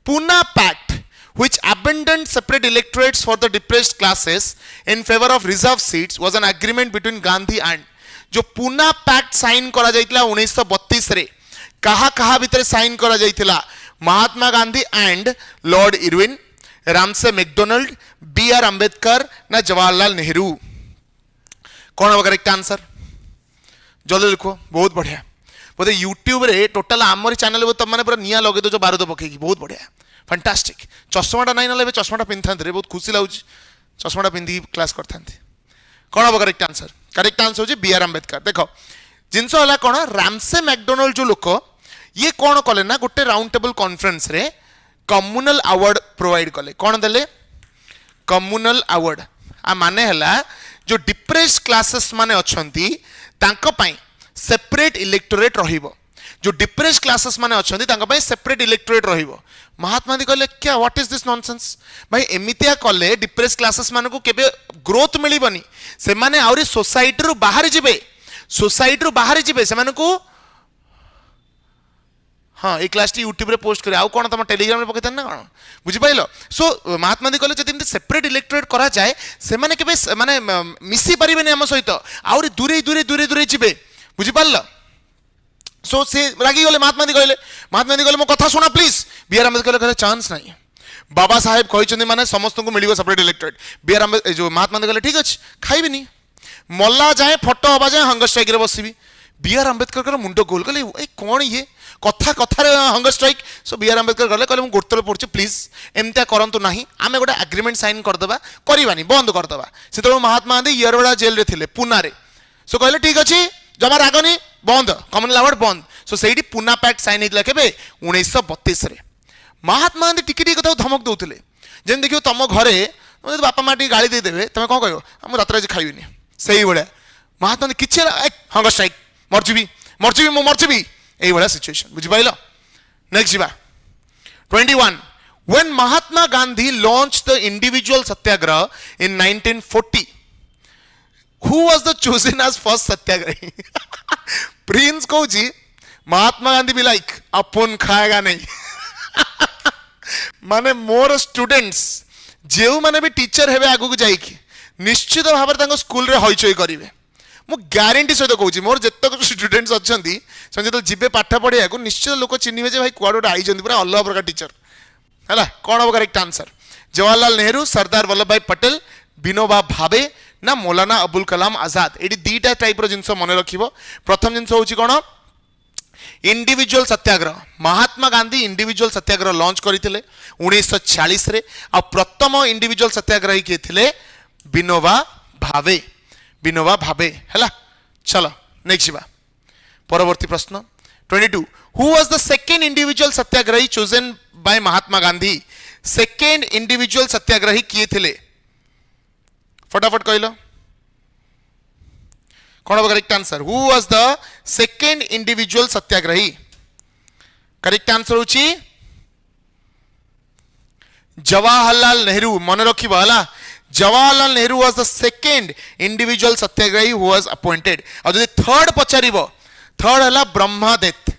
Poona pact which abandoned separate electorates for the depressed classes in favor of reserved seats was an agreement between Gandhi and जो पूना पैक्ट साइन करा जाइतिला 1932 रे कहा कहा भीतर साइन करा जाइतिला Mahatma Gandhi and Lord Irwin Ramsay MacDonald B R Ambedkar ना जवाहरलाल नेहरू कौन होगा करेक्ट आंसर जल्दी लिखो बहुत बढ़िया बोधे यूट्यूब रे टोटाल आमरी चैनल तुम मैंने पूरा निया लगे जो बारूद पकई बहुत बढ़िया फैंटास्टिक चश्माटा नहीं ना चश्माटा पिंधे बहुत खुशी लगुच चश्माटा पिंधि क्लास करते कौन हम करेक्ट आंसर हो बी आर अंबेडकर देख जिनस है कौन रामसे मैकडोनाल्ड जो लोक ये कौन कले ना गोटे राउंड टेबल कॉन्फ्रेंस रे कम्युनल अवार्ड प्रोवाइड कले कौन देले कम्युनल अवार्ड आ माने हला जो डिप्रेस क्लासेस माने अछंती तांको पई सेपरेट इलेक्टोरेट रहिबो जो डिप्रेस क्लासेस माने अछंती तांको पई सेपरेट इलेक्टोरेट रहिबो महात्मा गांधी कहले क्या व्हाट इज दिस नॉनसेंस भाई एमितिया कले डिप्रेस क्लासेस मान को केबे ग्रोथ मिलिबनी से माने आउरी सोसाइटी रु बाहर जिबे से माने को हाँ ये क्लास टी यूट्यूब रे पोस्ट करे आउ कोन तम टेलीग्राम रे पकेतन ना कोन बुझि पाइलो सो महात्मा गांधी कहले जति सेपरेट इलेक्टोरेट करा जाए से माने केबे माने मिसी परिबेनी हम सहित आउरी दूरे जिबे बुझि पाइलो सो से रागी गले महात्मा गांधी कहले मो कथा सुना प्लीज बी आर अम्बेडकर कहले चांस नहीं बाबा साहेब कहते माने समस्त को मिलिबो separate electorate B R Ambedkar जो महात्मा गांधी कहले ठीक अछि खाइबिनी मल्ला जाए फोटो हवा जाए हंगर स्ट्राइक रे बसिबी बी आर अम्बेडकर कर मुंडो गोल कहले ए कोन ये कथा कथा रे hunger strike so B R Ambedkar कहले मु गोटतले पड़छ प्लीज एमता करंतु नाही आमे गोटे एग्रीमेंट साइन कर देबा करिवानी बंद कर देबा सेतो महात्मा गांधी येरवाड़ा जेल रे थिले पुना रे सो कहले ठीक अछि जमा रागनी बंद कॉमन लॉ बंद सो सेठी पुना पैक्ट साइन हेतला केबे 1932 रे महात्मा गांधी टिके कथा धमक दउतले जेन देखियो तम घरे बापा माटी गाली दे देबे तमे कोन कहयो हम रात आज खाइबिनी सही बळे महात्मा गांधी किछ हंगर स्ट्राइक मरजिबी एई बळे सिचुएशन बुझि पाइलो नेक्स्ट जीवा 21 when Mahatma Gandhi launched the individual satyagraha in 1940 who was the chosen as first satyagrahi प्रिंस कहूची महात्मा गांधी भी लाइक अपन खाएगा नहीं माने मोर स्टूडेंट्स जो माने भी टीचर हेबे आगु जाइकी निश्चित भाव में स्कूल रे हईचई करेंगे मु ग्यारंटी सहित कहूँ मोर जितक स्टूडेंट्स अच्छा जो जीवे पाठ पढ़िया को निश्चित लोक चिन्हे भाई कुआडे आई पूरा अलग प्रकार टीचर है कौन हम करेक्ट आंसर जवाहरलाल नेहरू सरदार वल्लभ भाई पटेल विनोबा भावे ना मौलाना अबुल कलाम आजाद ये दीटा टाइप जिनस मन रख प्रथम जिनस हूँ कौन इंडिविजुअल सत्याग्रह महात्मा गांधी इंडिविजुअल सत्याग्रह लॉन्च करते 1940 रे आ प्रथम इंडिविजुअल सत्याग्रही किए थे विनोबा भावे है चलो नेक्स्ट परवर्ती प्रश्न 22 who was the second individual satyagrahi chosen by Mahatma Gandhi second individual satyagrahi किए थे फटाफट कहलो कौन correct answer who was the second individual satyagrahi correct answer होची जवाहरलाल नेहरू मन रखिबा हला Jawaharlal Nehru was the second individual satyagrahi who was appointed और जदि थर्ड पचारिबो थर्ड हला ब्रह्मदत्त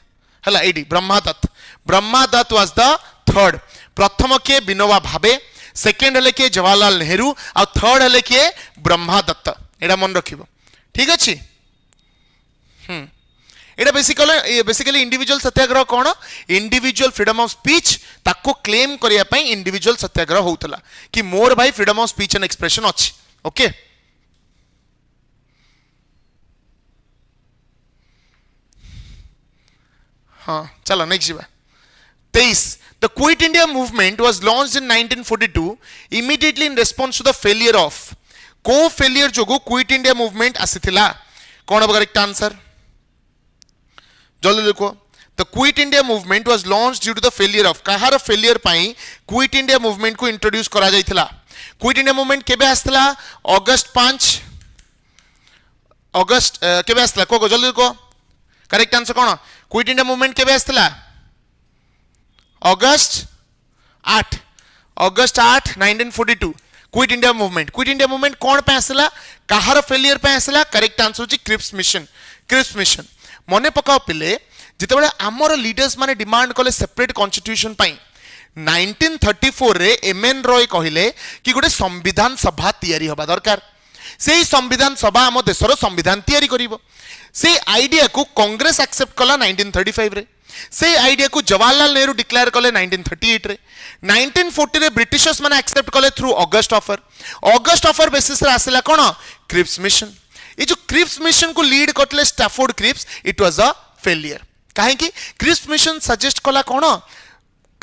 हला एडी ब्रह्मदत्त वाज द थर्ड प्रथम के विनोबा भावे सेकेंड हले के जवाहरलाल नेहरू और थर्ड हले के ब्रह्मदत्त एडा मन रखिबो ठीक अच्छे एटा बेसिकली इंडिविजुअल सत्याग्रह कौन इंडिविजुअल फ्रीडम ऑफ स्पीच ताको क्लेम करिया पई इंडिविजुअल सत्याग्रह होतला कि मोर भाई freedom of speech and expression अछि ओके हाँ चलो नेक्स्ट जीवा 23 The Quit India movement was launched in 1942 immediately in response to the failure of को फेलियर जोगो क्विट इंडिया मूवमेंट आसीथिला कौन अब करेक्ट आंसर जल्दी देखो the quit India movement was launched due to the failure of कहार failure पाई quit India movement को इंट्रोड्यूस करा जायथिला क्विट इंडिया मूवमेंट केबे आस्तला अगस्त 5 अगस्त केबे आस्तला को जल्दी देखो करेक्ट आंसर कौन क्विट इंडिया मूवमेंट केबे आस्तला अगस्त 8 1942 क्विट इंडिया मूवमेंट कौन पे आसला कहार फेलियर पे आसला करेक्ट आंसर होची क्रिप्स मिशन मने पकाओ पिले जितेबाला आमर लीडर्स माने डिमांड कले सेपरेट कॉन्स्टिट्यूशन पाई 1934 रे एमएन रॉय कहिले कि गोटे संविधान सभा तैयारी होबा दरकार से संविधान सभा आम देशर संविधान तैयारी करिवो से आइडिया को कांग्रेस एक्सेप्ट कला 1935 रे से आइडिया को जवाहरलाल नेहरू डिक्लेयर कले 1938 रे 1940 रे ब्रिटिशर्स माने एक्सेप्ट कले थ्रू ऑगस्ट ऑफर बेसिस रे आसला कोन क्रिप्स मिशन ये जो क्रिप्स मिशन को लीड करले Stafford Cripps it was a failure काहे कि क्रिप्स मिशन सजेस्ट कला कोन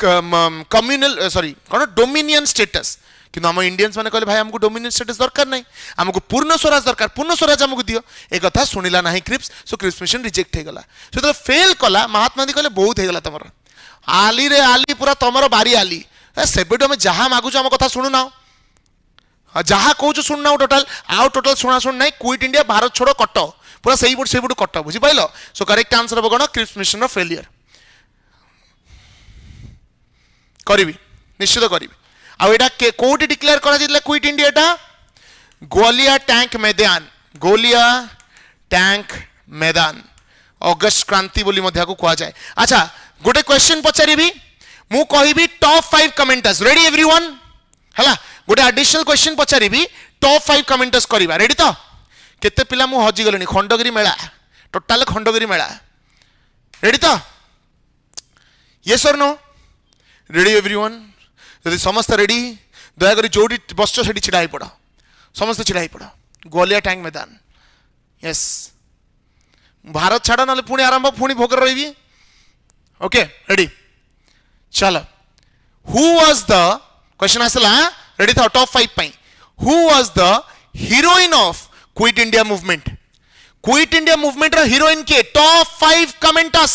कम्युनल सॉरी कोन डोमिनियन स्टेटस किंतु हम इंडियंस माने कहले भाई हमको डोमिनियन स्टेटस दरकार नहीं हमको पूर्ण स्वराज दरकार पूर्ण स्वराज हमको दियो एक कथा सुनिला नहीं क्रिप्स सो क्रिप्स मिशन रिजेक्ट हे गला सो तो फेल कला महात्मा गांधी कहले बहुत हे गला तमर आली रे आली पूरा तमर बारी आली सेबेटो हम जहां मागुछ हम कथा सुनु ना जहाँ कौच शुणना टोटाल आउ टोटाल शुणा शुण ना क्विट इंडिया भारत छोड़ो कट पूरा से बुट कट बुझिपाल सो करेक्ट आंसर हम कौन क्रिप्स मिशन फेलियर करी निश्चित करी आउटा कौटी डिक्लेयर करा क्विट इंडिया गोलिया टैंक मैदान गोलिया टैंक मैदान अगस्त क्रांति बोली कह जाए अच्छा गोटे क्वेश्चन पचारि मु कहि टॉप 5 कमेंटर्स रेडी एवरीवन हला गोटे एडिशनल क्वेश्चन पचारि टॉप 5 कमेंटर्स करवा रेडी तो केते पिला मु हजि गलेनी खंडगिरी मेला टोटाल खंडगिरी मेला रेडी तो यस और नो रेडी एवरीवन यदि समस्त रेडी दयाक जोटी बस से छिड़ा पड़ समस्त छिड़ा पड़ गोलिया टैंक मैदान यस भारत छाड़ ना पुणी आरंभ पुणी भोगर रही ओके रेडी चलो हु वाज द क्वेश्चन आसला रेडी था टॉप 5 पाई who was the heroine of quit India movement रो हीरोइन के टॉप 5 कमेंटर्स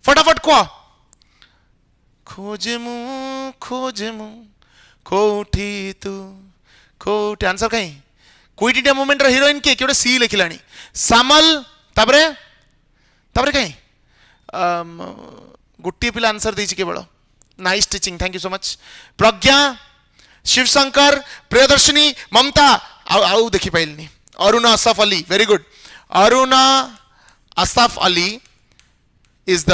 फटाफट को खोजे मु कोठी तू कोठी आंसर कहीं क्विट इंडिया मूवमेंट रो हीरोइन के केवटे सी लिखिलानी सामल ताबरे कहीं गोटे पिला आंसर देछि केवल nice teaching thank you so much Pragya Shivshankar Priyadarshini Mamata आउ देखि पाइलनी Aruna Asaf Ali very good Aruna Asaf Ali is the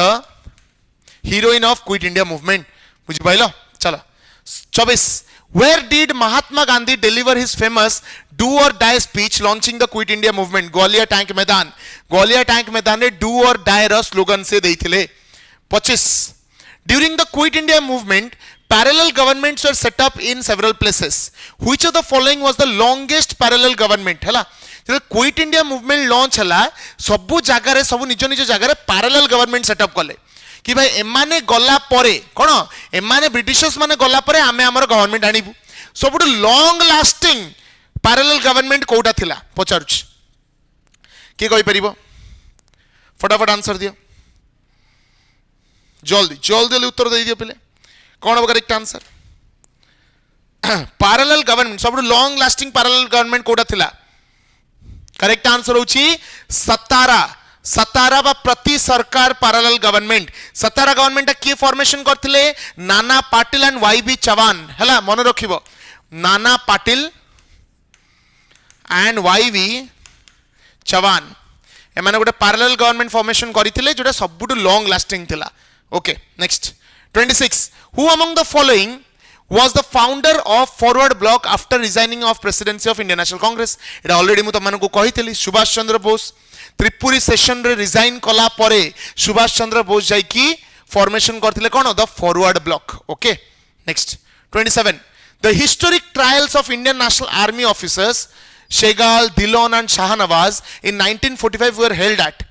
heroine of quit India movement बुझि पाइलो चलो 24 where did Mahatma Gandhi deliver his famous do or die speech launching the quit India movement Gwalior tank मैदान रे do or die रो slogan से देइथिले 25 during the quit India movement parallel governments were set up in several places which of the following was the longest parallel government हला जब quit India movement launch हला सबु जगह रे सब निज निज जगह रे पैरेलल गवर्नमेंट सेटअप कले कि भाई एमाने गला परे कोन एमाने ब्रिटिशर्स माने गला परे आमे हमर गवर्नमेंट आनिबु सबुट लॉन्ग लास्टिंग पैरेलल गवर्नमेंट कोटा थिला पचारुछ के कहि परिबो फटाफट आंसर दियो जल्दी उत्तर दे दियो पहले कौन हम करेक्ट आंसर पैरेलल गवर्नमेंट सब लॉन्ग लास्टिंग पैरेलल गवर्नमेंट कोटा थिला करेक्ट आंसर होची सतारा बा Prati Sarkar parallel government Satara government की फॉर्मेशन करथिले नाना पाटिल एंड वाईबी चवान हला मन रखिबो नाना पाटिल एंड वाईबी चवान एमाने गोटे पैरेलल गवर्नमेंट फॉर्मेशन करथिले जोटा सबुटु लॉन्ग लास्टिंग थिला okay next 26 who among the following was the founder of forward bloc after resigning of presidency of Indian National Congress एटा ऑलरेडी मु तमन को कहितली सुभाष चंद्र बोस त्रिपुरी सेशन रे रिजाइन कला परे सुभाष चंद्र बोस जाई की फॉर्मेशन करथिले कोन the forward bloc okay next 27 the historic trials of Indian National Army officers Sehgal Dhillon and Shahnawaz in 1945 were held at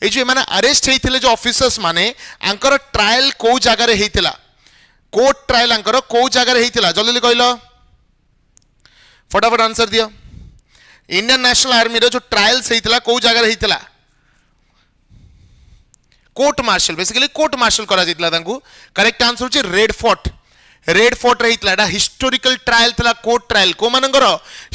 a जो माने अरेस्ट हेतिले जो ऑफिसर्स माने आंकर ट्रायल को जगह रे हेतिला कोर्ट ट्रायल आंकर को जगह रे हेतिला जल्दी कहलो फटाफट आंसर दियो इंडियन नेशनल आर्मी रो जो ट्रायल्स हेतिला को जगह रे हेतिला court martial basically court martial करा जितला तांकू करेक्ट आंसर होची रेड फोर्ट रहितला एटा हिस्टोरिकल ट्रायल तला कोर्ट ट्रायल को मानकर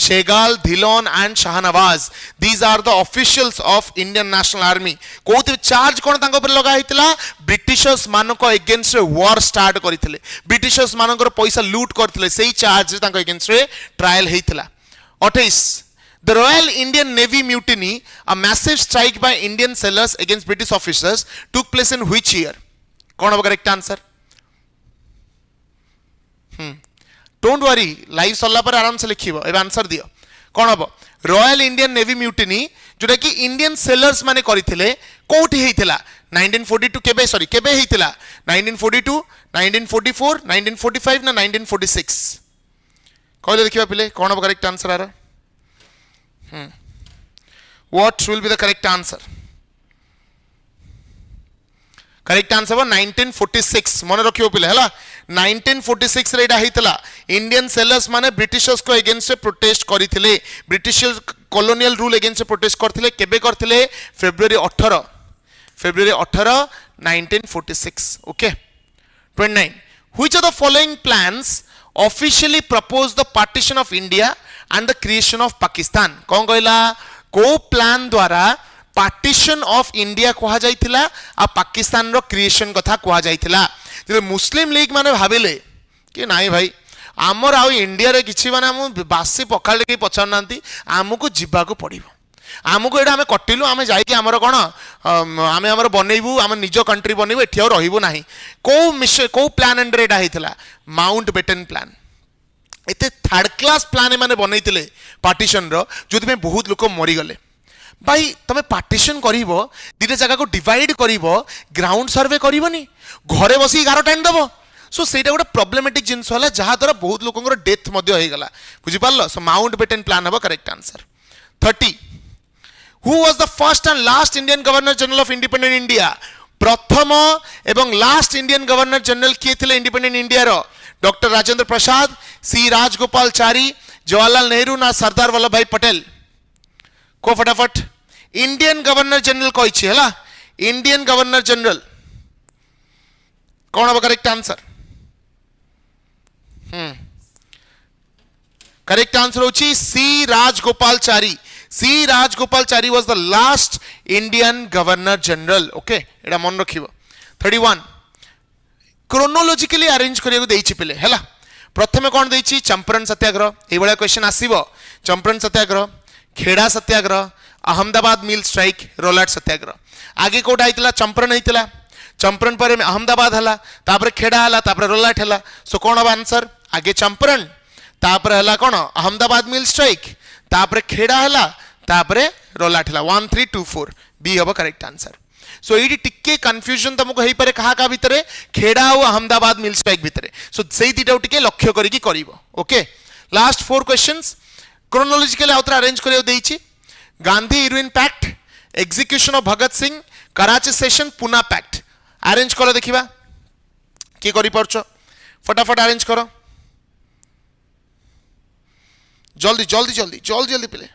Sehgal Dhillon and Shahnawaz these are the officials of Indian National Army कोथि चार्ज कोन तांको पर लगा हितला ब्रिटिशर्स मानको अगेंस्ट वॉर स्टार्ट करिथिले ब्रिटिशर्स मानकर पैसा लूट करथिले सेही चार्ज तांको अगेंस्ट रे ट्रायल हेतिला 28 The Royal Indian Navy mutiny, a massive strike by Indian sailors against British officers, took place in which year? कौन होगा correct answer? Don't worry, live सल्ला पर आराम से लिखिबो एबे आंसर दियो कौन होबो रॉयल इंडियन नेवी म्यूटिनी जोटा कि इंडियन सेलर्स माने करिथिले कोठी हेतिला 1942 केबे सॉरी केबे हेतिला 1942 1944 1945 ना 1946 कहले देखिबा पिले कौन होबो करेक्ट आंसर आरो What will be the correct answer? Correct answer was 1946 मन रखियो पिले हला 1946 रे एटा हेतला इंडियन सेलर्स माने ब्रिटिशर्स को अगेंस्ट प्रोटेस्ट करिथिले British colonial rule against protest करथिले केबे करथिले February 18 1946 okay 29 which of the following plans officially proposed the partition of India and the creation of Pakistan. कौन कहला को प्लान द्वारा पार्टीशन ऑफ इंडिया कहा जाइथिला आ पाकिस्तान रो क्रिएशन कथा कहा जाइथिला जे मुस्लिम लीग माने भाबिले कि नाही भाई आमर आउ इंडिया रे किछि माने हम बासी पखाल के पछार नांती आमको जिबा को पड़िबो आमको एडा हमें कटिलु हमें जाई कि हमर कोन हमें हमर बनेइबु हम निजो कंट्री बनेइबु एठी और रहिबु नाही को मिशन को प्लान अंडर एडा हेतिला माउंट बेटन प्लान एते थर्ड क्लास प्लान माने बनैतिले पार्टीशन रो जोति में बहुत लोक मरि गले भाई तमे पार्टीशन करिवो दिटे जगह को डिवाइड करिवो ग्राउंड सर्वे करिवोनी घरे बसी गारो टाइम देबो सो सेटा गोटे प्रॉब्लमेटिक जिंस होला जहा द्वारा बहुत लोकंकर डेथ मध्य होई गला बुझि पारलो सो माउंट बेटन प्लान हबो correct answer 30 who was the first and last Indian governor general of independent India प्रथम एवं लास्ट इंडियन गवर्नर जनरल किए थिले इंडिपेंडेंट इंडिया रो डॉक्टर राजेंद्र प्रसाद सी राजगोपालचारी जवाहरलाल नेहरू ना सरदार वल्लभ भाई पटेल को फटाफट इंडियन गवर्नर जनरल कही है इंडियन गवर्नर जनरल कौन हम करेक्ट आंसर करेक्ट आंसर होची C Rajagopalachari C Rajagopalachari was the last Indian governor general okay एटा मन रखिबो 31 क्रोनोलॉजिकली अरेंज करियो देइछि पेले हैला प्रथमे कोन देइछि चंपारण सत्याग्रह ए बळा क्वेश्चन आसीबो चंपारण सत्याग्रह खेड़ा सत्याग्रह अहमदाबाद मिल स्ट्राइक रोलाट सत्याग्रह आगे कोटा आइतला चंपारण आइतला चंपारण पर अहमदाबाद हला तापर खेड़ा हला तापर रोलाट हला सो कोन अब आंसर आगे चंपारण तापर हला कोन अहमदाबाद मिल स्ट्राइक तापर खेड़ा हला तापर रोलाट हला 1 3 2 4 बी हबो करेक्ट आंसर सो एडी टिके कंफ्यूजन तुमको हेई पारे कहा का भितरे खेड़ा और अहमदाबाद मिल स्ट्राइक भितरे सो सेई दिटा टिके लक्ष्य करिकि करिवो ओके लास्ट 4 क्वेश्चंस क्रोनोलॉजिकली आउथरा अरेंज करियो देइछि Gandhi Irwin pact execution of Bhagat Singh Karachi session Poona pact arrange करो देखिबा की करि परछो फटाफट अरेंज करो जल्दी जल्दी जल्दी जल्दी जल्दी पिले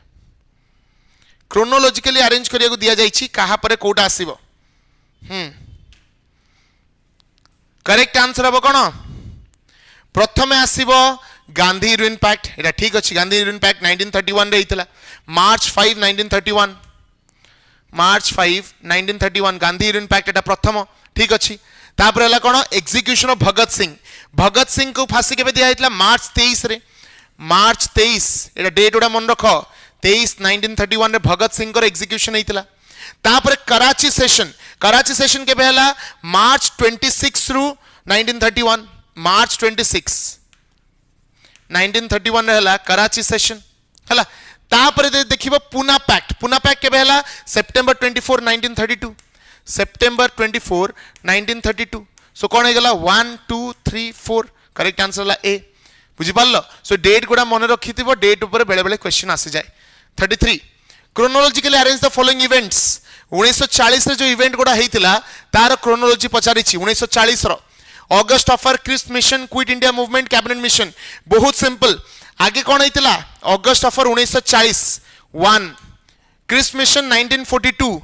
क्रोनोलॉजिकली अरेंज करिया को दिया जाइछि कहा परे कोटा आसीबो करेक्ट आंसर हबो कोन प्रथमे आसीबो गांधी इरविन पैक्ट एटा ठीक अछि गांधी इरविन पैक्ट 1931 रे हितला मार्च 5 1931 मार्च 5 1931 गांधी इरविन पैक्ट एटा प्रथम ठीक अछि तापर हला कोन एग्जीक्यूशन ऑफ भगत सिंह को फांसी केबे दिया हितला मार्च 23 रे मार्च 23 एटा डेट ओडा मन रखो 23 1931 रे भगत सिंह को एग्जीक्यूशन हितला तापर कराची सेशन केबे हला मार्च 26 रु 1931 मार्च 26 1931 रे हला कराची सेशन हला तापर देखिबो पुना पैक्ट केबे हला सितंबर 24 1932 सितंबर 24 1932 सो कोन हे गला 1 2 3 4 करेक्ट आंसर हला ए बुझि पारलो सो डेट गुडा मन रखिथिबो डेट ऊपर बेले बेले क्वेश्चन आसी जाय 33 chronologically arrange the following events 1940 रे जो इवेंट गुडा हेतिला तार क्रोनोलॉजी पचारिछि 1940 रो August offer Cripps mission quit India movement cabinet mission बहुत सिंपल आगे कौन होता ऑगस्ट ऑफर 1940 1 क्रिस्ट मिशन 1942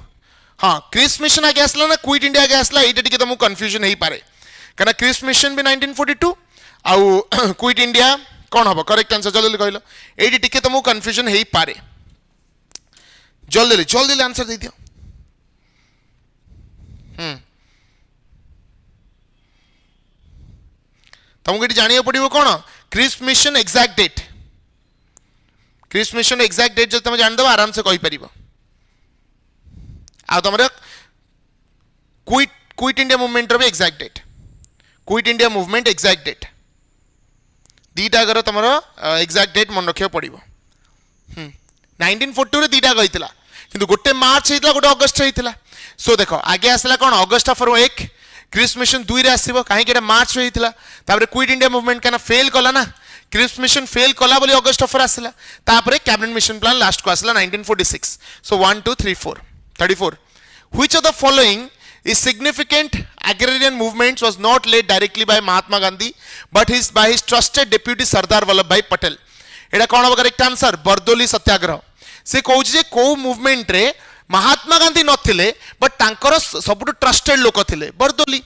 हाँ क्रिस्ट मिशन आगे आसला ना क्विट इंडिया आगे आसला एटा टिके तुमको कंफ्यूजन हेई पारे कना क्रिस्ट मिशन भी 1942 आउ क्विट इंडिया कौन हबो करेक्ट आंसर जल्दी कहलो एटी टिके तुमको कंफ्यूजन हेई पारे जल्दी आंसर दे दियो तुमको ये जानिए पड़ो कौन क्रिस्ट मिशन एक्जाक्ट डेट जो तुम जानदे आराम से कहि परिबो आ तुमर क्विट इंडिया मूवमेंट रो exact date quit India movement exact date दीटा अगर तुमर एक्जाक्ट डेट मन रखियो पड़ो 1942 रे दीटा कहितला किंतु गोटे मार्च हेतला गोटे अगस्त हेतला सो देखो आगे आसला कौन अगस्त ऑफर 1 क्रिस्ट मिशन 2 रे आसीबो काहे कि मार्च रे हेतला तापर क्विट इंडिया मूवमेंट काना फेल कला ना क्रिस्ट मिशन फेल कला बोली अगस्त ऑफर आसला तापर कैबिनेट मिशन प्लान लास्ट को आसला 1946 सो 1 2 3 4 34 which of the following is significant agrarian movements was not led directly by Mahatma Gandhi but by his trusted deputy Sardar Vallabhbhai Patel एटा कौन correct answer Bardoli सत्याग्रह से कहूँ जे को मूवमेंट रे Mahatma Gandhi नथिले but तांकर सबुठ trusted लोक थिले बरदोली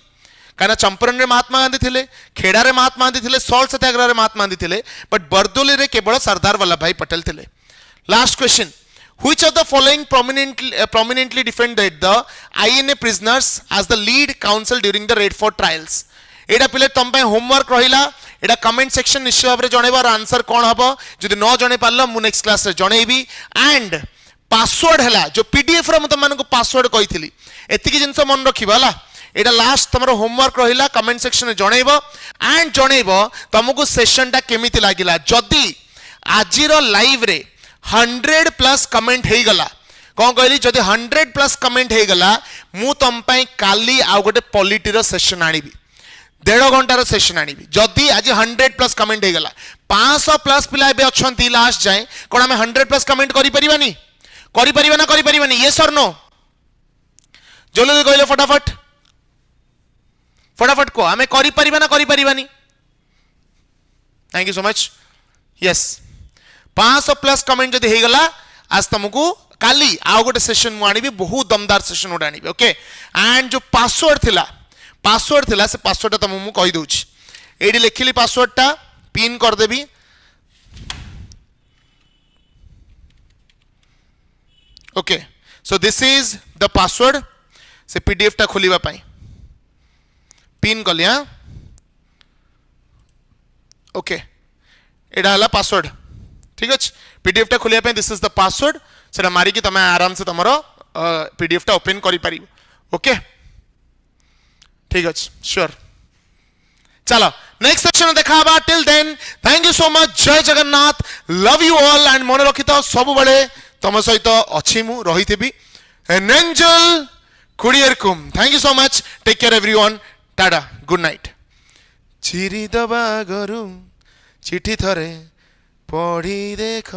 कहीं चंपारण में महात्मा गांधी थे, खेड़ा रे महात्मा गांधी थे, सॉल्ट सत्याग्रह रे महात्मा गांधी थे, बट बरदोली रे केवल सरदार वल्लभ भाई पटेल थे. Last question, which of the following prominently defended the INA prisoners as the lead counsel during the Red Fort trials? एटा पिले तुम पे होमवर्क रहिला, एटा कमेंट सेक्शन निश्चय भाव जनइबार आंसर कौन हम जदि न जन पार मु नेक्स्ट क्लास रे जनइबी. एंड पासवर्ड है जो पीडीएफ रो तुम मानक पासवर्ड कही एतिकी जिनस मन रखिबा ला. एटा लास्ट तुम होमवर्क रहिला, कमेंट सेक्शन में जनइबो एंड जनइबो तुमको सेशन टा केमिति लागिला. जदि आजिरो लाइव रे 100+ कमेंट हो गला, कौन कहली जदि 100+ कमेंट हो गला मु तुम पे काली आउ गोटे पॉलिटी रो सेशन आनी, 1.5 घंटार सेशन आनी. जदि आज 100+ कमेंट हो गला, 500+ पिला एबे अछंती लास्ट जाए, कोन हमें 100+ कमेंट करि परिबानी, करि परिबा ना करि परिबानी? यस और नो? जल्दी कहले फटाफट फटाफट को हमें करि परिबा ना करि परिबानी? Thank you so much. Yes 500+ comment जदि हो गला आज तुमको काली आउ गोटे सेशन मु आनी, बहुत दमदार सेशन गोटे आनी. ओके. एंड जो पासवर्ड थिला से पासवर्ड तुम मु कहि दोछि. एडी लिखिली पासवर्ड टा पिन कर देबी. Okay. So this is the password. से पीडीएफ टा खोलिबा पई पिन कली. हां ओके. एडा हला पासवर्ड. ठीक अच्छे. पीडीएफ टा खोलिया पे दिस इज द पासवर्ड. सेटा मारी कि तमे आराम से तमरो पीडीएफ टा ओपन करि पारिबो. ओके ठीक अच्छे. श्योर. चलो नेक्स्ट सेक्शन में देखा बा. Till then thank you so much. जय Jagannath. Love you all and मन रखि तो सब बळे तम सहित अछि मु रहितेबी. एन एंजल कुरियर कुम. Thank you so much. Take care everyone. Tata. Good night. चिरी दबा गरु चिठी थरे पढ़ी देख.